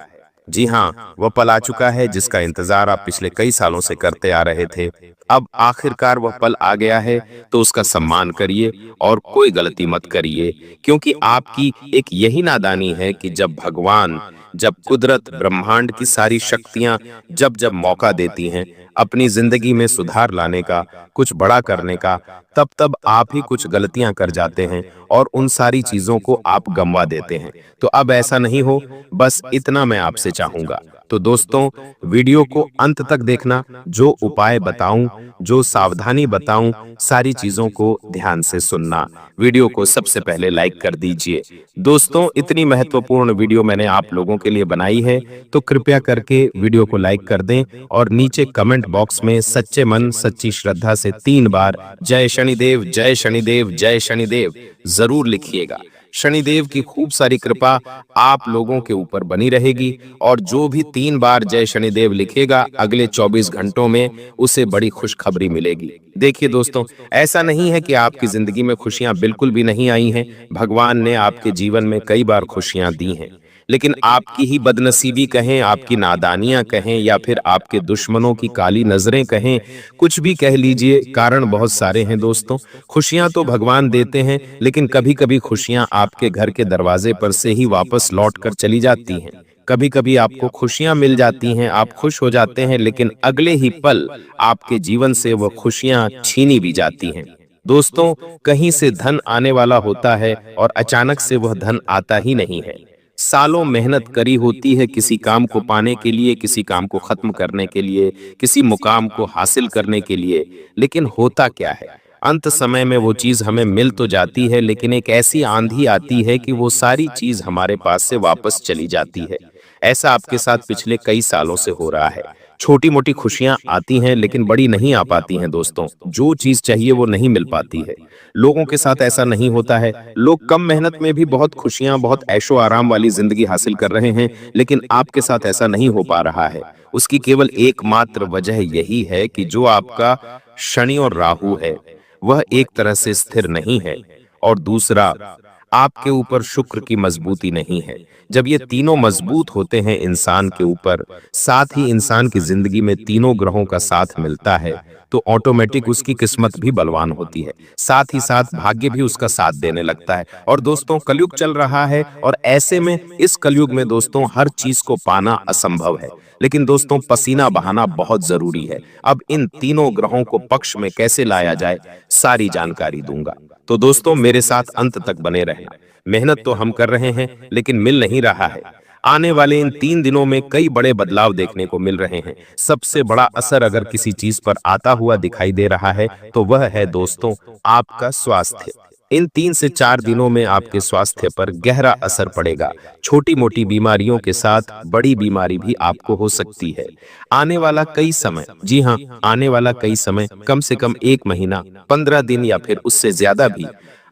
जी हाँ, वह पल आ चुका है जिसका इंतजार आप पिछले कई सालों से करते आ रहे थे। अब आखिरकार वह पल आ गया है, तो उसका सम्मान करिए और कोई गलती मत करिए, क्योंकि आपकी एक यही नादानी है कि जब भगवान, जब कुदरत, ब्रह्मांड की सारी शक्तियां जब जब मौका देती हैं अपनी जिंदगी में सुधार लाने का, कुछ बड़ा करने का, तब तब आप ही कुछ गलतियां कर जाते हैं और उन सारी चीजों को आप गंवा देते हैं। तो अब ऐसा नहीं हो, बस इतना मैं आपसे चाहूंगा। तो दोस्तों, वीडियो को अंत तक देखना, जो उपाय बताऊं, जो सावधानी बताऊं, सारी चीजों को ध्यान से सुनना। वीडियो को सबसे पहले लाइक कर दीजिए। दोस्तों, इतनी महत्वपूर्ण वीडियो मैंने आप लोगों के लिए बनाई है, तो कृपया करके वीडियो को लाइक कर दें और नीचे कमेंट बॉक्स में सच्चे मन सच्ची श्रद्धा से 3 बार जय शनिदेव, जय शनिदेव, जय शनिदेव जरूर लिखिएगा। शनिदेव की खूब सारी कृपा आप लोगों के ऊपर बनी रहेगी और जो भी 3 बार जय शनिदेव लिखेगा, अगले 24 घंटों में उसे बड़ी खुशखबरी मिलेगी। देखिए दोस्तों, ऐसा नहीं है कि आपकी जिंदगी में खुशियां बिल्कुल भी नहीं आई हैं। भगवान ने आपके जीवन में कई बार खुशियां दी हैं, लेकिन आपकी ही बदनसीबी कहें, आपकी नादानियां कहें, या फिर आपके दुश्मनों की काली नजरें कहें, कुछ भी कह लीजिए, कारण बहुत सारे हैं दोस्तों। खुशियां तो भगवान देते हैं, लेकिन कभी कभी खुशियां आपके घर के दरवाजे पर से ही वापस लौट कर चली जाती हैं। कभी कभी आपको खुशियां मिल जाती हैं, आप खुश हो जाते हैं, लेकिन अगले ही पल आपके जीवन से वह खुशियां छीनी भी जाती हैं। दोस्तों, कहीं से धन आने वाला होता है और अचानक से वह धन आता ही नहीं है। सालों मेहनत करी होती है किसी काम को पाने के लिए, किसी काम को खत्म करने के लिए, किसी मुकाम को हासिल करने के लिए, लेकिन होता क्या है, अंत समय में वो चीज हमें मिल तो जाती है, लेकिन एक ऐसी आंधी आती है कि वो सारी चीज हमारे पास से वापस चली जाती है। ऐसा आपके साथ पिछले कई सालों से हो रहा है। छोटी मोटी खुशियां आती हैं, लेकिन बड़ी नहीं आ पाती हैं दोस्तों। जो चीज चाहिए वो नहीं मिल पाती है। लोगों के साथ ऐसा नहीं होता है। लोग कम मेहनत में भी बहुत खुशियां, बहुत ऐशो आराम वाली जिंदगी हासिल कर रहे हैं, लेकिन आपके साथ ऐसा नहीं हो पा रहा है। उसकी केवल एकमात्र वजह यही है कि जो आपका शनि और राहु है, वह एक तरह से स्थिर नहीं है, और दूसरा, आपके ऊपर शुक्र की मजबूती नहीं है। जब ये तीनों मजबूत होते हैं इंसान के ऊपर, साथ ही इंसान की जिंदगी में तीनों ग्रहों का साथ मिलता है, तो ऑटोमेटिक उसकी किस्मत भी बलवान होती है, साथ ही साथ भाग्य भी उसका साथ देने लगता है। और दोस्तों, कलयुग चल रहा है, और ऐसे में इस कलयुग में दोस्तों हर चीज को पाना असंभव है, लेकिन दोस्तों पसीना बहाना बहुत जरूरी है। अब इन तीनों ग्रहों को पक्ष में कैसे लाया जाए, सारी जानकारी दूंगा। तो दोस्तों, मेरे साथ अंत तक बने रहना। मेहनत तो हम कर रहे हैं, लेकिन मिल नहीं रहा है। आने वाले इन 3 दिनों में कई बड़े बदलाव देखने को मिल रहे हैं। सबसे बड़ा असर अगर किसी चीज पर आता हुआ दिखाई दे रहा है, तो वह है दोस्तों आपका स्वास्थ्य। इन 3 से 4 दिनों में आपके स्वास्थ्य पर गहरा असर पड़ेगा। छोटी मोटी बीमारियों के साथ बड़ी बीमारी भी आपको हो सकती है। आने वाला कई समय, जी हाँ, आने वाला कई समय, कम से कम 1 महीना, 15 दिन या फिर उससे ज्यादा भी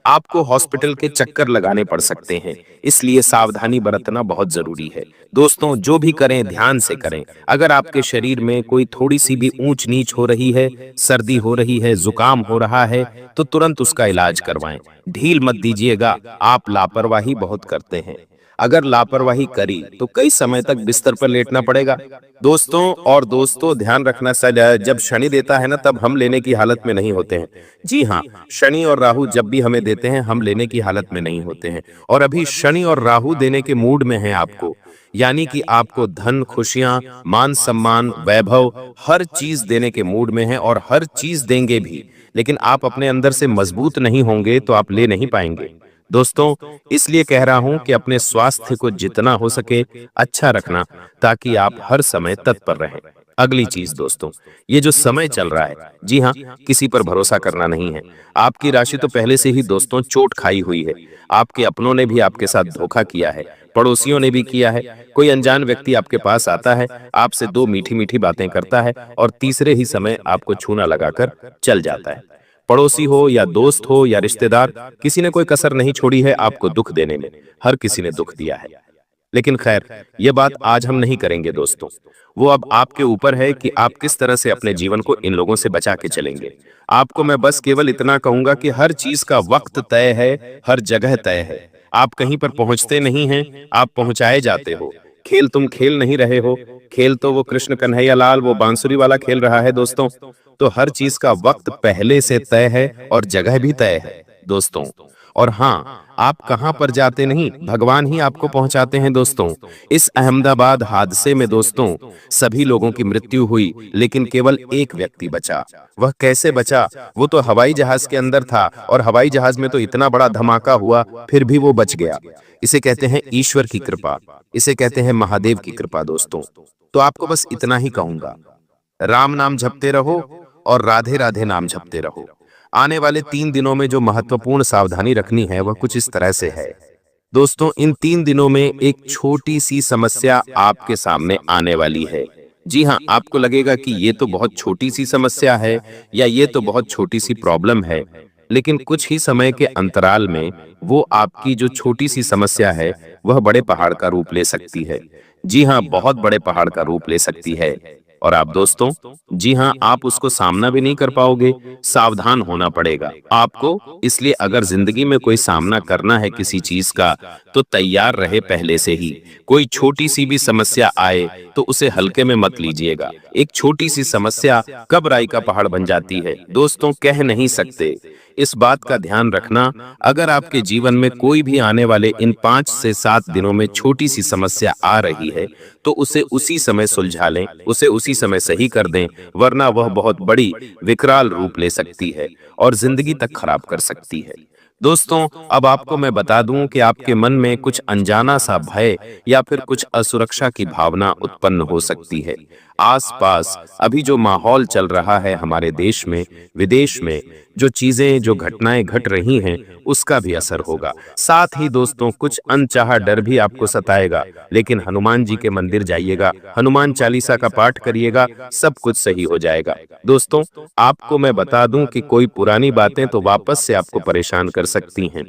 आपको हॉस्पिटल के चक्कर लगाने पड़ सकते हैं। इसलिए सावधानी बरतना बहुत जरूरी है। दोस्तों, जो भी करें ध्यान से करें। अगर आपके शरीर में कोई थोड़ी सी भी ऊंच नीच हो रही है, सर्दी हो रही है, जुकाम हो रहा है, तो तुरंत उसका इलाज करवाएं। ढील मत दीजिएगा, आप लापरवाही बहुत करते हैं। अगर लापरवाही करी तो कई समय तक बिस्तर पर लेटना पड़ेगा। दोस्तों ध्यान रखना, जब शनि देता है ना, तब हम लेने की हालत में नहीं होते हैं। जी हाँ, शनि और राहु जब भी हमें देते हैं, हम लेने की हालत में नहीं होते हैं। और अभी शनि और राहु देने के मूड में है आपको, यानी कि आपको धन, खुशियां, मान सम्मान, वैभव, हर चीज देने के मूड में है, और हर चीज देंगे भी, लेकिन आप अपने अंदर से मजबूत नहीं होंगे तो आप ले नहीं पाएंगे। दोस्तों, इसलिए कह रहा हूं कि अपने स्वास्थ्य को जितना हो सके अच्छा रखना, ताकि आप हर समय तत्पर रहें। अगली चीज दोस्तों, ये जो समय चल रहा है, जी हाँ, किसी पर भरोसा करना नहीं है। आपकी राशि तो पहले से ही दोस्तों चोट खाई हुई है। आपके अपनों ने भी आपके साथ धोखा किया है, पड़ोसियों ने भी किया है। कोई अनजान व्यक्ति आपके पास आता है, आपसे 2 मीठी मीठी बातें करता है, और तीसरे ही समय आपको छूना लगाकर चल जाता है। पड़ोसी हो या दोस्त हो या रिश्तेदार, किसी ने कोई कसर नहीं छोड़ी है आपको दुख देने में। हर किसी ने दुख दिया है, लेकिन खैर, ये बात आज हम नहीं करेंगे दोस्तों। वो अब आपके ऊपर है कि आप किस तरह से अपने जीवन को इन लोगों से बचा के चलेंगे। आपको मैं बस केवल इतना कहूंगा कि हर चीज का वक्त तय है, हर जगह तय है। आप कहीं पर पहुंचते नहीं हैं, आप पहुंचाए जाते हो। खेल तुम खेल नहीं रहे हो, खेल तो वो कृष्ण कन्हैया लाल वो बांसुरी वाला खेल रहा है दोस्तों। तो हर चीज का वक्त पहले से तय है और जगह भी तय है दोस्तों। और हाँ, आप कहां पर जाते नहीं, भगवान ही आपको पहुंचाते हैं दोस्तों। इस अहमदाबाद हादसे में दोस्तों सभी लोगों की मृत्यु हुई, लेकिन केवल एक व्यक्ति बचा। वह कैसे बचा? वो तो हवाई जहाज के अंदर था और हवाई जहाज में तो इतना बड़ा धमाका हुआ, फिर भी वो बच गया। इसे कहते हैं ईश्वर की कृपा, इसे कहते हैं महादेव की कृपा दोस्तों। तो आपको बस इतना ही कहूंगा, राम नाम जपते रहो और राधे राधे नाम जपते रहो। आने वाले 3 दिनों में जो महत्वपूर्ण सावधानी रखनी है वह कुछ इस तरह से है दोस्तों। इन 3 दिनों में एक छोटी सी समस्या आपके सामने आने वाली है। जी हाँ, आपको लगेगा कि ये तो बहुत छोटी सी समस्या है या ये तो बहुत छोटी सी प्रॉब्लम है, लेकिन कुछ ही समय के अंतराल में वो आपकी जो छोटी सी समस्या है वह बड़े पहाड़ का रूप ले सकती है। जी हाँ, बहुत बड़े पहाड़ का रूप ले सकती है। और आप दोस्तों, जी हाँ, आप उसको सामना भी नहीं कर पाओगे, सावधान होना पड़ेगा आपको। इसलिए अगर जिंदगी में कोई सामना करना है किसी चीज का, तो तैयार रहे पहले से ही। कोई छोटी सी भी समस्या आए तो उसे हल्के में मत लीजिएगा। एक छोटी सी समस्या कब राई का पहाड़ बन जाती है दोस्तों, कह नहीं सकते। इस बात का ध्यान रखना, अगर आपके जीवन में कोई भी आने वाले इन 5 से 7 दिनों में छोटी सी समस्या आ रही है, तो उसे उसी समय सुलझा लें, उसे उसी समय सही कर दें, वरना वह बहुत बड़ी विकराल रूप ले सकती है और जिंदगी तक खराब कर सकती है। दोस्तों, अब आपको मैं बता दूं कि आपके मन में कुछ अनजाना सा भय या फिर कुछ असुरक्षा की भावना उत्पन्न हो सकती है। आसपास अभी जो माहौल चल रहा है हमारे देश में, विदेश में, जो चीजें जो घटनाएं घट रही हैं, उसका भी असर होगा। साथ ही दोस्तों, कुछ अनचाहा डर भी आपको सताएगा, लेकिन हनुमान जी के मंदिर जाइएगा, हनुमान चालीसा का पाठ करिएगा, सब कुछ सही हो जाएगा। दोस्तों, आपको मैं बता दूं कि कोई पुरानी बातें तो वापस से आपको परेशान कर सकती हैं।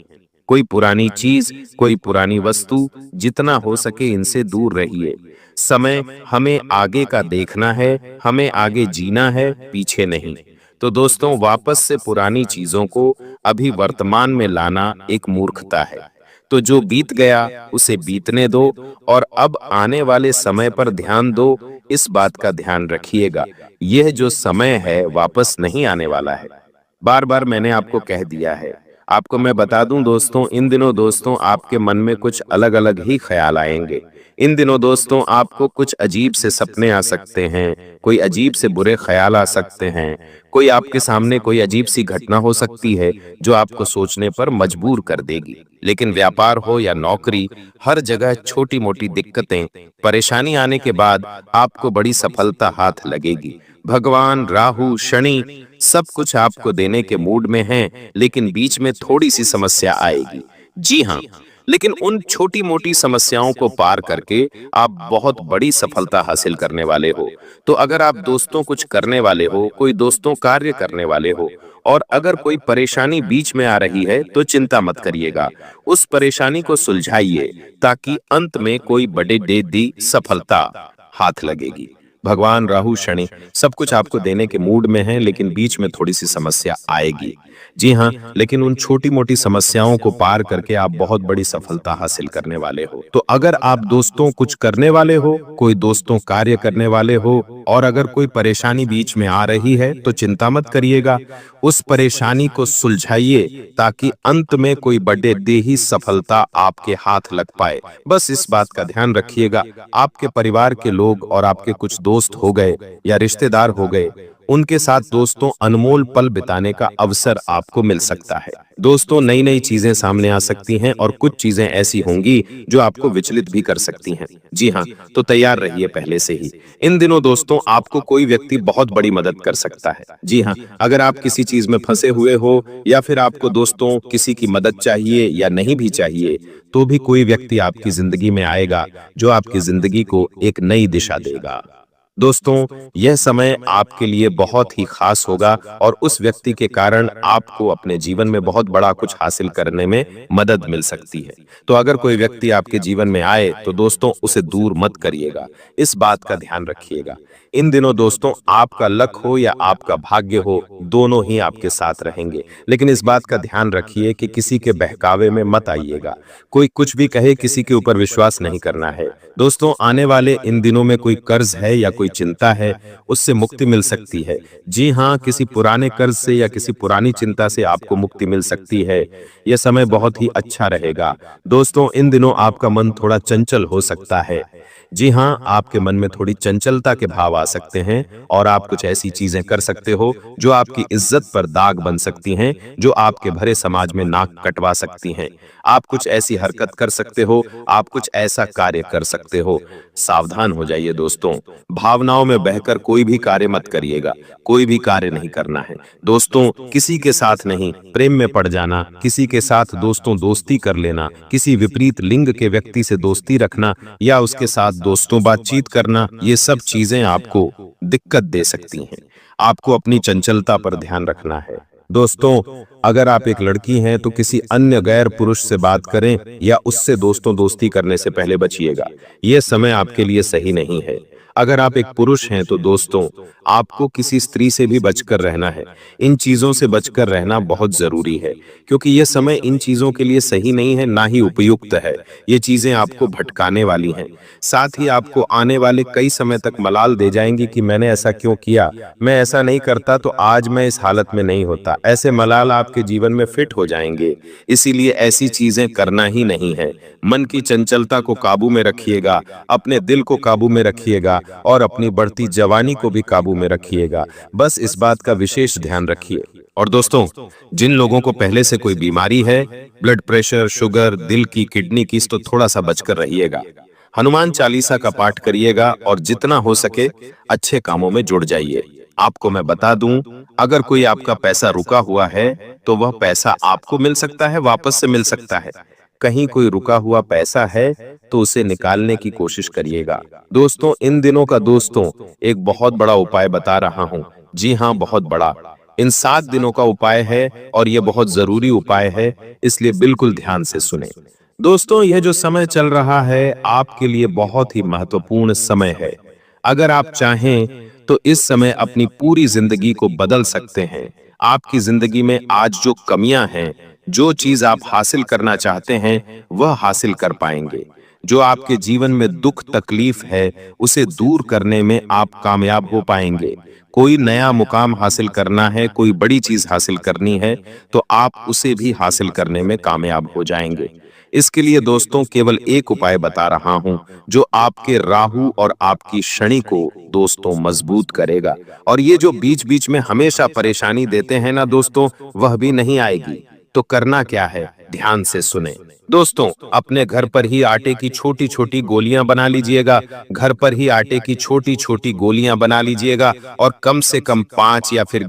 कोई पुरानी चीज, कोई पुरानी वस्तु, जितना हो सके इनसे दूर रहिए। समय हमें आगे का देखना है, हमें आगे जीना है, पीछे नहीं। तो दोस्तों, वापस से पुरानी चीजों को अभी वर्तमान में लाना एक मूर्खता है। तो जो बीत गया उसे बीतने दो और अब आने वाले समय पर ध्यान दो। इस बात का ध्यान रखिएगा, यह जो समय है वापस नहीं आने वाला है। बार बार मैंने आपको कह दिया है। आपको मैं बता दूं दोस्तों, इन दिनों दोस्तों आपके मन में कुछ अलग अलग ही ख्याल आएंगे। इन दिनों दोस्तों आपको कुछ अजीब से सपने आ सकते हैं, कोई अजीब से बुरे ख्याल आ सकते हैं, कोई आपके सामने कोई अजीब सी घटना हो सकती है जो आपको सोचने पर मजबूर कर देगी। लेकिन व्यापार हो या नौकरी, हर जगह छोटी मोटी दिक्कतें, परेशानी आने के बाद आपको बड़ी सफलता हाथ लगेगी। भगवान, राहु, शनि सब कुछ आपको देने के मूड में हैं, लेकिन बीच में थोड़ी सी समस्या आएगी। जी हाँ, लेकिन उन छोटी मोटी समस्याओं को पार करके आप बहुत बड़ी सफलता हासिल करने वाले हो। तो अगर आप दोस्तों कुछ करने वाले हो, कोई दोस्तों कार्य करने वाले हो, और अगर कोई परेशानी बीच में आ रही है, तो चिंता मत करिएगा, उस परेशानी को सुलझाइए, ताकि अंत में कोई बड़े दी सफलता हाथ लगेगी। भगवान, राहु, शनि सब कुछ आपको देने के मूड में हैं, लेकिन बीच में थोड़ी सी समस्या आएगी। जी हाँ, लेकिन उन छोटी मोटी समस्याओं को पार करके आप बहुत बड़ी सफलता हासिल करने वाले हो। तो अगर आप दोस्तों कुछ करने वाले हो, कोई दोस्तों कार्य करने वाले हो, और अगर कोई परेशानी बीच में आ रही है, तो चिंता मत करिएगा, उस परेशानी को सुलझाइए, ताकि अंत में कोई बड़े देही सफलता आपके हाथ लग पाए। बस इस बात का ध्यान रखिएगा, आपके परिवार के लोग और आपके कुछ दोस्त हो गए या रिश्तेदार हो गए, उनके साथ दोस्तों अनमोल पल बिताने का अवसर आपको मिल सकता है। दोस्तों, नई नई चीजें सामने आ सकती हैं और कुछ चीजें ऐसी होंगी जो आपको विचलित भी कर सकती हैं। जी हाँ, तो तैयार रहिए पहले से ही। इन दिनों दोस्तों आपको कोई व्यक्ति बहुत बड़ी मदद कर सकता है। जी हाँ, अगर आप किसी चीज में फंसे हुए हो या फिर आपको दोस्तों किसी की मदद चाहिए या नहीं भी चाहिए, तो भी कोई व्यक्ति आपकी जिंदगी में आएगा जो आपकी जिंदगी को एक नई दिशा देगा। दोस्तों, यह समय आपके लिए बहुत ही खास होगा और उस व्यक्ति के कारण आपको अपने जीवन में बहुत बड़ा कुछ हासिल करने में मदद मिल सकती है। तो अगर कोई व्यक्ति आपके जीवन में आए तो दोस्तों उसे दूर मत करिएगा। इस बात का ध्यान रखिएगा। इन दिनों दोस्तों आपका लक हो या आपका भाग्य हो, दोनों ही आपके साथ रहेंगे। लेकिन इस बात का ध्यान रखिए कि किसी के बहकावे में मत आइएगा। कोई कुछ भी कहे, किसी के ऊपर विश्वास नहीं करना है। दोस्तों, आने वाले इन दिनों में कोई कर्ज है या कोई चिंता है, उससे मुक्ति मिल सकती है। जी हाँ, किसी पुराने कर्ज से या किसी पुरानी चिंता से आपको मुक्ति मिल सकती है। यह समय बहुत ही अच्छा रहेगा। दोस्तों, इन दिनों आपका मन थोड़ा चंचल हो सकता है। जी हाँ, आपके मन में थोड़ी चंचलता के भाव आ सकते हैं और आप कुछ ऐसी चीजें कर सकते हो जो आपकी इज्जत पर दाग बन सकती हैं, जो आपके भरे समाज में नाक कटवा सकती हैं। आप कुछ ऐसी हरकत कर सकते हो, आप कुछ ऐसा कार्य कर सकते हो। सावधान हो जाइए दोस्तों। भावनाओं में बहकर कोई भी कार्य मत करिएगा। कोई भी कार्य नहीं करना है। दोस्तों, किसी के साथ नहीं, प्रेम में पड़ जाना, किसी के साथ दोस्तों दोस्ती कर लेना, किसी विपरीत लिंग के व्यक्ति से दोस्ती रखना या उसके साथ दोस्तों बातचीत करना, ये सब चीजें आपको दिक्कत दे सकती हैं। आपको अपनी चंचलता पर ध्यान रखना है। दोस्तों, अगर आप एक लड़की हैं तो किसी अन्य गैर पुरुष से बात करें या उससे दोस्तों दोस्ती करने से पहले बचिएगा। यह समय आपके लिए सही नहीं है। अगर आप एक पुरुष हैं तो दोस्तों आपको किसी स्त्री से भी बचकर रहना है। इन चीजों से बचकर रहना बहुत जरूरी है, क्योंकि यह समय इन चीजों के लिए सही नहीं है, ना ही उपयुक्त है। ये चीजें आपको भटकाने वाली हैं। साथ ही आपको आने वाले कई समय तक मलाल दे जाएंगी कि मैंने ऐसा क्यों किया, मैं ऐसा नहीं करता तो आज मैं इस हालत में नहीं होता। ऐसे मलाल आपके जीवन में फिट हो जाएंगे। इसीलिए ऐसी चीजें करना ही नहीं है। मन की चंचलता को काबू में रखिएगा, अपने दिल को काबू में रखिएगा और अपनी बढ़ती जवानी को भी काबू में रखिएगा। बस इस बात का विशेष ध्यान रखिए। और दोस्तों, जिन लोगों को पहले से कोई बीमारी है, ब्लड प्रेशर, शुगर, दिल की, किडनी की, तो थोड़ा सा बचकर रहिएगा। हनुमान चालीसा का पाठ करिएगा और जितना हो सके अच्छे कामों में जुड़ जाइए। आपको मैं बता दूं, अगर कोई आपका पैसा रुका हुआ है तो वह पैसा आपको मिल सकता है, वापस से मिल सकता है। कहीं कोई रुका हुआ पैसा है तो उसे निकालने की कोशिश करिएगा। दोस्तों, इन दिनों का एक बहुत बड़ा उपाय बता रहा हूं। जी हां, बहुत बड़ा। इन 7 दिनों का उपाय है और यह बहुत जरूरी उपाय है, इसलिए बिल्कुल ध्यान से सुने। दोस्तों, यह जो समय चल रहा है आपके लिए बहुत ही महत्वपूर्ण समय है। अगर आप चाहें तो इस समय अपनी पूरी जिंदगी को बदल सकते हैं। आपकी जिंदगी में आज जो कमियां हैं, जो चीज आप हासिल करना चाहते हैं, वह हासिल कर पाएंगे। जो आपके जीवन में दुख तकलीफ है, उसे दूर करने में आप कामयाब हो पाएंगे। कोई नया मुकाम हासिल करना है, कोई बड़ी चीज हासिल करनी है, तो आप उसे भी हासिल करने में कामयाब हो जाएंगे। इसके लिए दोस्तों केवल एक उपाय बता रहा हूं, जो आपके राहु और आपकी शनि को दोस्तों मजबूत करेगा। और ये जो बीच बीच में हमेशा परेशानी देते हैं ना दोस्तों, वह भी नहीं आएगी। तो करना क्या है, ध्यान से सुने। दोस्तों, अपने घर पर ही आटे की छोटी छोटी गोलियां बना लीजिएगा। घर पर ही आटे की छोटी छोटी गोलियां बना लीजिएगा और कम से कम 5 या फिर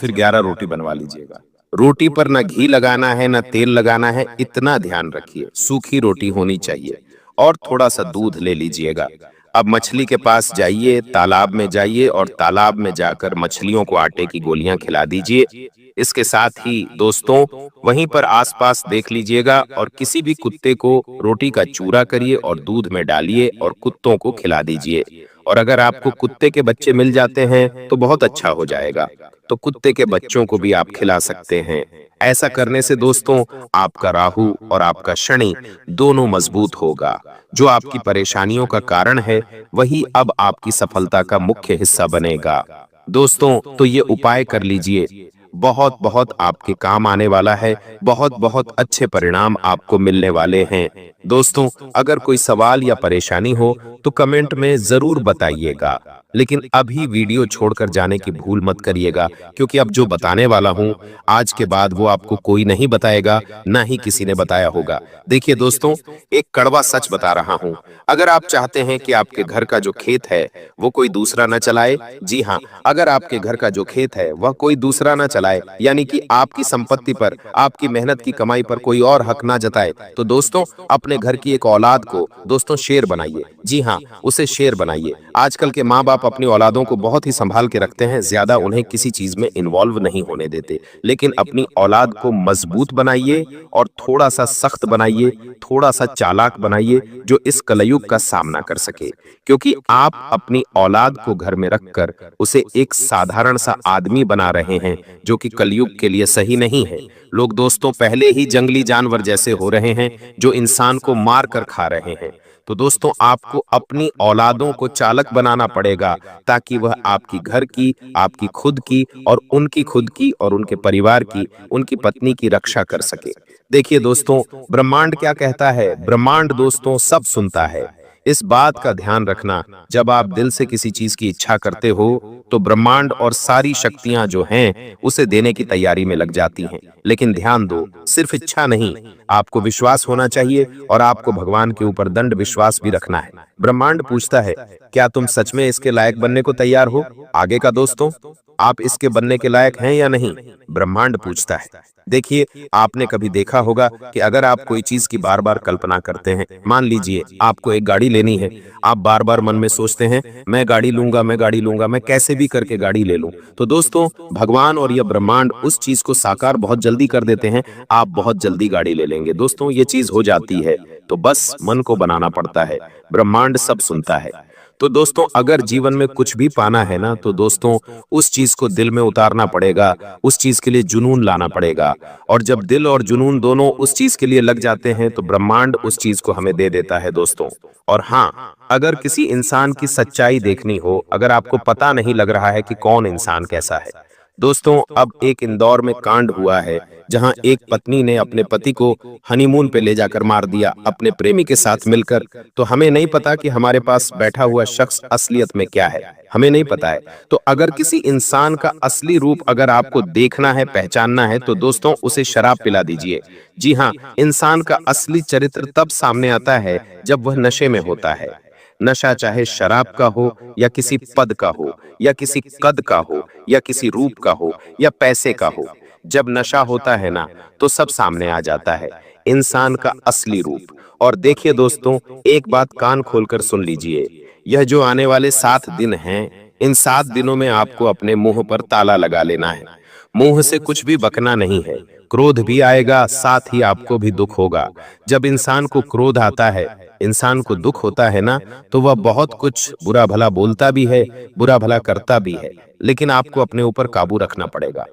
11 रोटी बनवा लीजिएगा। रोटी पर ना घी लगाना है, ना तेल लगाना है, इतना ध्यान रखिए। सूखी रोटी होनी चाहिए और थोड़ा सा दूध ले लीजिएगा। अब मछली के पास जाइए, तालाब में जाइए और तालाब में जाकर मछलियों को आटे की गोलियां खिला दीजिए। इसके साथ ही दोस्तों वहीं पर आसपास देख लीजिएगा और किसी भी कुत्ते को रोटी का चूरा करिए और दूध में डालिए और कुत्तों को खिला दीजिए। और अगर आपको कुत्ते के बच्चे मिल जाते हैं तो बहुत अच्छा हो जाएगा, तो कुत्ते के बच्चों को भी आप खिला सकते हैं। ऐसा करने से दोस्तों आपका राहु और आपका शनि दोनों मजबूत होगा। जो आपकी परेशानियों का कारण है, वही अब आपकी सफलता का मुख्य हिस्सा बनेगा। दोस्तों, तो ये उपाय कर लीजिए, बहुत बहुत आपके काम आने वाला है। बहुत बहुत अच्छे परिणाम आपको मिलने वाले हैं। दोस्तों, अगर कोई सवाल या परेशानी हो तो कमेंट में जरूर बताइएगा, लेकिन अभी वीडियो छोड़कर जाने की भूल मत करिएगा, क्योंकि अब जो बताने वाला हूं आज के बाद वो आपको कोई नहीं बताएगा, ना ही किसी ने बताया होगा। देखिए दोस्तों, एक कड़वा सच बता रहा हूं। अगर आप चाहते हैं कि आपके घर का जो खेत है वो कोई दूसरा न चलाए, जी हाँ, अगर आपके घर का जो खेत है वह कोई दूसरा न चलाए, यानी कि आपकी संपत्ति पर, आपकी मेहनत की कमाई पर कोई और हक ना जताए, तो दोस्तों अपने अपने घर की एक औलाद को दोस्तों शेर बनाइए। जी हाँ, उसे शेर बनाइए। आजकल के माँ बाप अपनी औलादों को बहुत ही संभाल के रखते हैं, ज्यादा उन्हें किसी चीज में इन्वॉल्व नहीं होने देते। लेकिन अपनी औलाद को मजबूत बनाइए और थोड़ा सा सख्त बनाइए, थोड़ा सा चालाक बनाइए, जो इस कलयुग का सामना कर सके। क्योंकि आप अपनी औलाद को घर में रखकर उसे एक साधारण सा आदमी बना रहे हैं, जो कि कलयुग के लिए सही नहीं है। लोग दोस्तों पहले ही जंगली जानवर जैसे हो रहे हैं, जो इंसान को मार कर खा रहे हैं। तो दोस्तों आपको अपनी औलादों को चालक बनाना पड़ेगा, ताकि वह आपकी घर की, आपकी खुद की और उनकी खुद की और उनके परिवार की, उनकी पत्नी की रक्षा कर सके। देखिए दोस्तों, ब्रह्मांड क्या कहता है? ब्रह्मांड दोस्तों सब सुनता है। इस बात का ध्यान रखना, जब आप दिल से किसी चीज की इच्छा करते हो तो ब्रह्मांड और सारी शक्तियां जो हैं उसे देने की तैयारी में लग जाती हैं। लेकिन ध्यान दो, सिर्फ इच्छा नहीं, आपको विश्वास होना चाहिए और आपको भगवान के ऊपर दंड विश्वास भी रखना है। ब्रह्मांड पूछता है, क्या तुम सच में इसके लायक बनने को तैयार हो? आगे का दोस्तों, आप इसके बनने के लायक हैं या नहीं? ब्रह्मांड पूछता है। देखिए, आपने कभी देखा होगा कि अगर आप कोई चीज की बार बार कल्पना करते हैं, मान लीजिए आपको एक गाड़ी लेनी है, आप बार बार मन में सोचते हैं मैं गाड़ी लूंगा, मैं गाड़ी लूंगा, मैं कैसे भी करके गाड़ी ले लूं। तो दोस्तों भगवान और यह ब्रह्मांड उस चीज को साकार बहुत जल्दी कर देते हैं, आप बहुत जल्दी गाड़ी ले लेंगे। दोस्तों ये चीज हो जाती है, तो बस मन को बनाना पड़ता है, ब्रह्मांड सब सुनता है। तो दोस्तों अगर जीवन में कुछ भी पाना है ना, तो दोस्तों उस चीज को दिल में उतारना पड़ेगा, उस चीज के लिए जुनून लाना पड़ेगा। और जब दिल और जुनून दोनों उस चीज के लिए लग जाते हैं, तो ब्रह्मांड उस चीज को हमें दे देता है दोस्तों। और हाँ, अगर किसी इंसान की सच्चाई देखनी हो, अगर आपको पता नहीं लग रहा है कि कौन इंसान कैसा है, दोस्तों अब एक इंदौर में कांड हुआ है, जहां एक पत्नी ने अपने पति को हनीमून पे ले जाकर मार दिया अपने प्रेमी के साथ मिलकर। तो हमें नहीं पता कि हमारे पास बैठा हुआ शख्स असलियत में क्या है, हमें नहीं पता है। तो अगर किसी इंसान का असली रूप अगर आपको देखना है, पहचानना है, तो दोस्तों उसे शराब पिला दीजिए। जी हाँ, इंसान का असली चरित्र तब सामने आता है जब वह नशे में होता है। नशा चाहे शराब का हो या किसी पद का हो या किसी कद का हो या किसी रूप का हो या पैसे का हो, जब नशा होता है ना, तो सब सामने आ जाता है, इंसान का असली रूप। और देखिए दोस्तों, एक बात कान खोलकर सुन लीजिए, यह जो आने वाले 7 दिन हैं, इन 7 दिनों में आपको अपने मुंह पर ताला लगा लेना है। मुंह से कुछ भी बकना नहीं है। क्रोध भी आएगा, साथ ही आपको भी दुख होगा। जब इंसान को क्रोध आता है, इंसान को दुख होता है ना, तो वह बहुत कुछ बुरा भला बोलता भी है, बुरा भला करता भी है, लेकिन आपको अपने ऊपर काबू रखना पड़ेगा।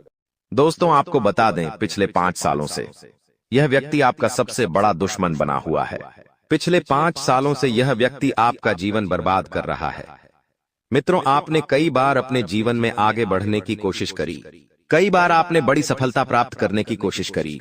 दोस्तों आपको बता दें, पिछले 5 सालों से यह व्यक्ति आपका सबसे बड़ा दुश्मन बना हुआ है। पिछले 5 सालों से यह व्यक्ति आपका जीवन बर्बाद कर रहा है। मित्रों, आपने कई बार अपने जीवन में आगे बढ़ने की कोशिश करी, कई बार आपने बड़ी सफलता प्राप्त करने की कोशिश करी,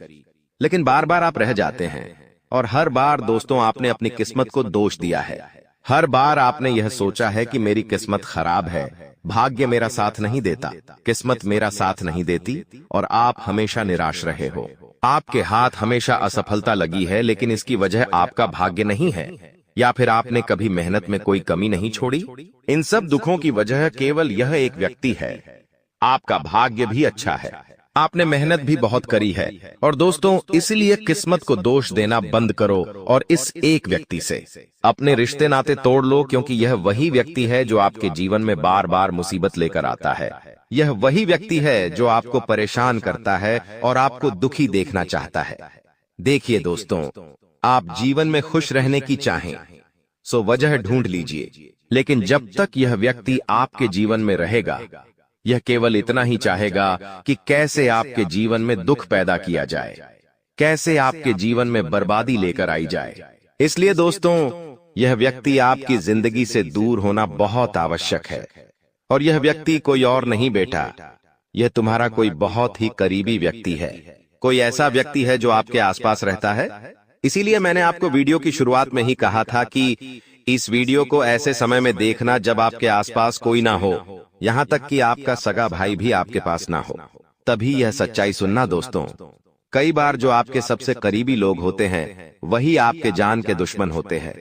लेकिन बार बार आप रह जाते हैं। और हर बार दोस्तों आपने अपनी किस्मत को दोष दिया है। हर बार आपने यह सोचा है कि मेरी किस्मत खराब है, भाग्य मेरा साथ नहीं देता, किस्मत मेरा साथ नहीं देती, और आप हमेशा निराश रहे हो। आपके हाथ हमेशा असफलता लगी है, लेकिन इसकी वजह आपका भाग्य नहीं है, या फिर आपने कभी मेहनत में कोई कमी नहीं छोड़ी। इन सब दुखों की वजह केवल यह एक व्यक्ति है। आपका भाग्य भी अच्छा है, आपने मेहनत भी बहुत करी है। और दोस्तों इसलिए किस्मत को दोष देना बंद करो और इस एक व्यक्ति से अपने रिश्ते नाते तोड़ लो, क्योंकि यह वही व्यक्ति है जो आपके जीवन में बार बार मुसीबत लेकर आता है। यह वही व्यक्ति है जो आपको परेशान करता है और आपको दुखी देखना चाहता है। देखिए दोस्तों, आप जीवन में खुश रहने की चाहें सो वजह ढूंढ लीजिए, लेकिन जब तक यह व्यक्ति आपके जीवन में रहेगा, यह केवल इतना ही चाहेगा कि कैसे आपके जीवन में दुख पैदा किया जाए, कैसे आपके जीवन में बर्बादी लेकर आई जाए। इसलिए दोस्तों यह व्यक्ति आपकी जिंदगी से दूर होना बहुत आवश्यक है। और यह व्यक्ति कोई और नहीं बेटा, यह तुम्हारा कोई बहुत ही करीबी व्यक्ति है, कोई ऐसा व्यक्ति है जो आपके आसपास रहता है। इसीलिए मैंने आपको वीडियो की शुरुआत में ही कहा था कि इस वीडियो को ऐसे समय में देखना जब आपके आसपास कोई ना हो, यहाँ तक कि आपका सगा भाई भी आपके पास ना हो, तभी यह सच्चाई सुनना दोस्तों। कई बार जो आपके सबसे करीबी लोग होते हैं वही आपके जान के दुश्मन होते हैं,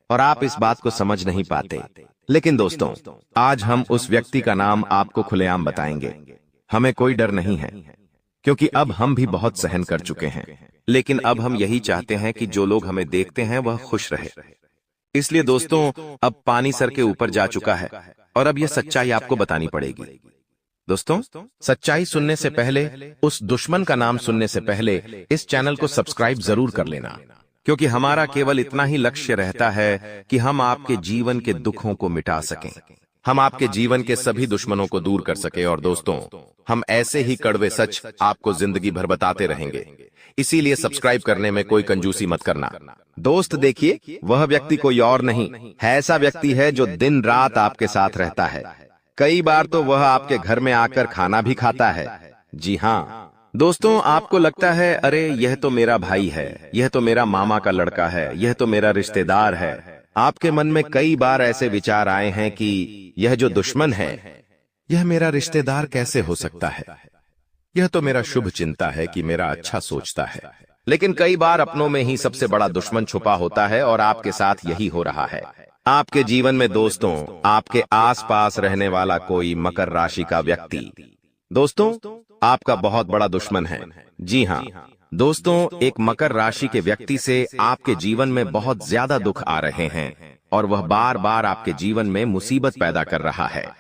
और आप इस बात को समझ नहीं पाते। लेकिन दोस्तों आज हम उस व्यक्ति का नाम आपको खुलेआम बताएंगे। हमें कोई डर नहीं है, क्योंकि अब हम भी बहुत सहन कर चुके हैं। लेकिन अब हम यही चाहते हैं कि जो लोग हमें देखते हैं वह खुश रहे। इसलिए दोस्तों, अब पानी सर के ऊपर जा चुका है और अब यह सच्चाई आपको बतानी पड़ेगी। दोस्तों, सच्चाई सुनने से पहले, उस दुश्मन का नाम सुनने से पहले इस चैनल को सब्सक्राइब जरूर कर लेना, क्योंकि हमारा केवल इतना ही लक्ष्य रहता है कि हम आपके जीवन के दुखों को मिटा सकें, हम आपके जीवन के सभी दुश्मनों को दूर कर सके। और दोस्तों, हम ऐसे ही कड़वे सच आपको जिंदगी भर बताते रहेंगे, इसीलिए सब्सक्राइब करने में कोई कंजूसी मत करना। दोस्त देखिए, वह व्यक्ति कोई और नहीं है, ऐसा व्यक्ति है जो दिन रात आपके साथ रहता है। कई बार तो वह आपके घर में आकर खाना भी खाता है। जी हाँ दोस्तों, आपको लगता है अरे यह तो मेरा भाई है, यह तो मेरा मामा का लड़का है, यह तो मेरा रिश्तेदार है। आपके मन में कई बार ऐसे विचार आए हैं कि यह जो दुश्मन है, यह मेरा रिश्तेदार कैसे हो सकता है? यह तो मेरा शुभ चिंता है कि मेरा अच्छा सोचता है। लेकिन कई बार अपनों में ही सबसे बड़ा दुश्मन छुपा होता है और आपके साथ यही हो रहा है। आपके जीवन में दोस्तों, आपके आसपास रहने वाला कोई मकर राशि का व्यक्ति दोस्तों आपका बहुत बड़ा दुश्मन है। जी हाँ दोस्तों, एक मकर राशि के व्यक्ति से आपके जीवन में बहुत ज्यादा दुख आ रहे हैं और वह बार बार आपके जीवन में मुसीबत पैदा कर रहा है।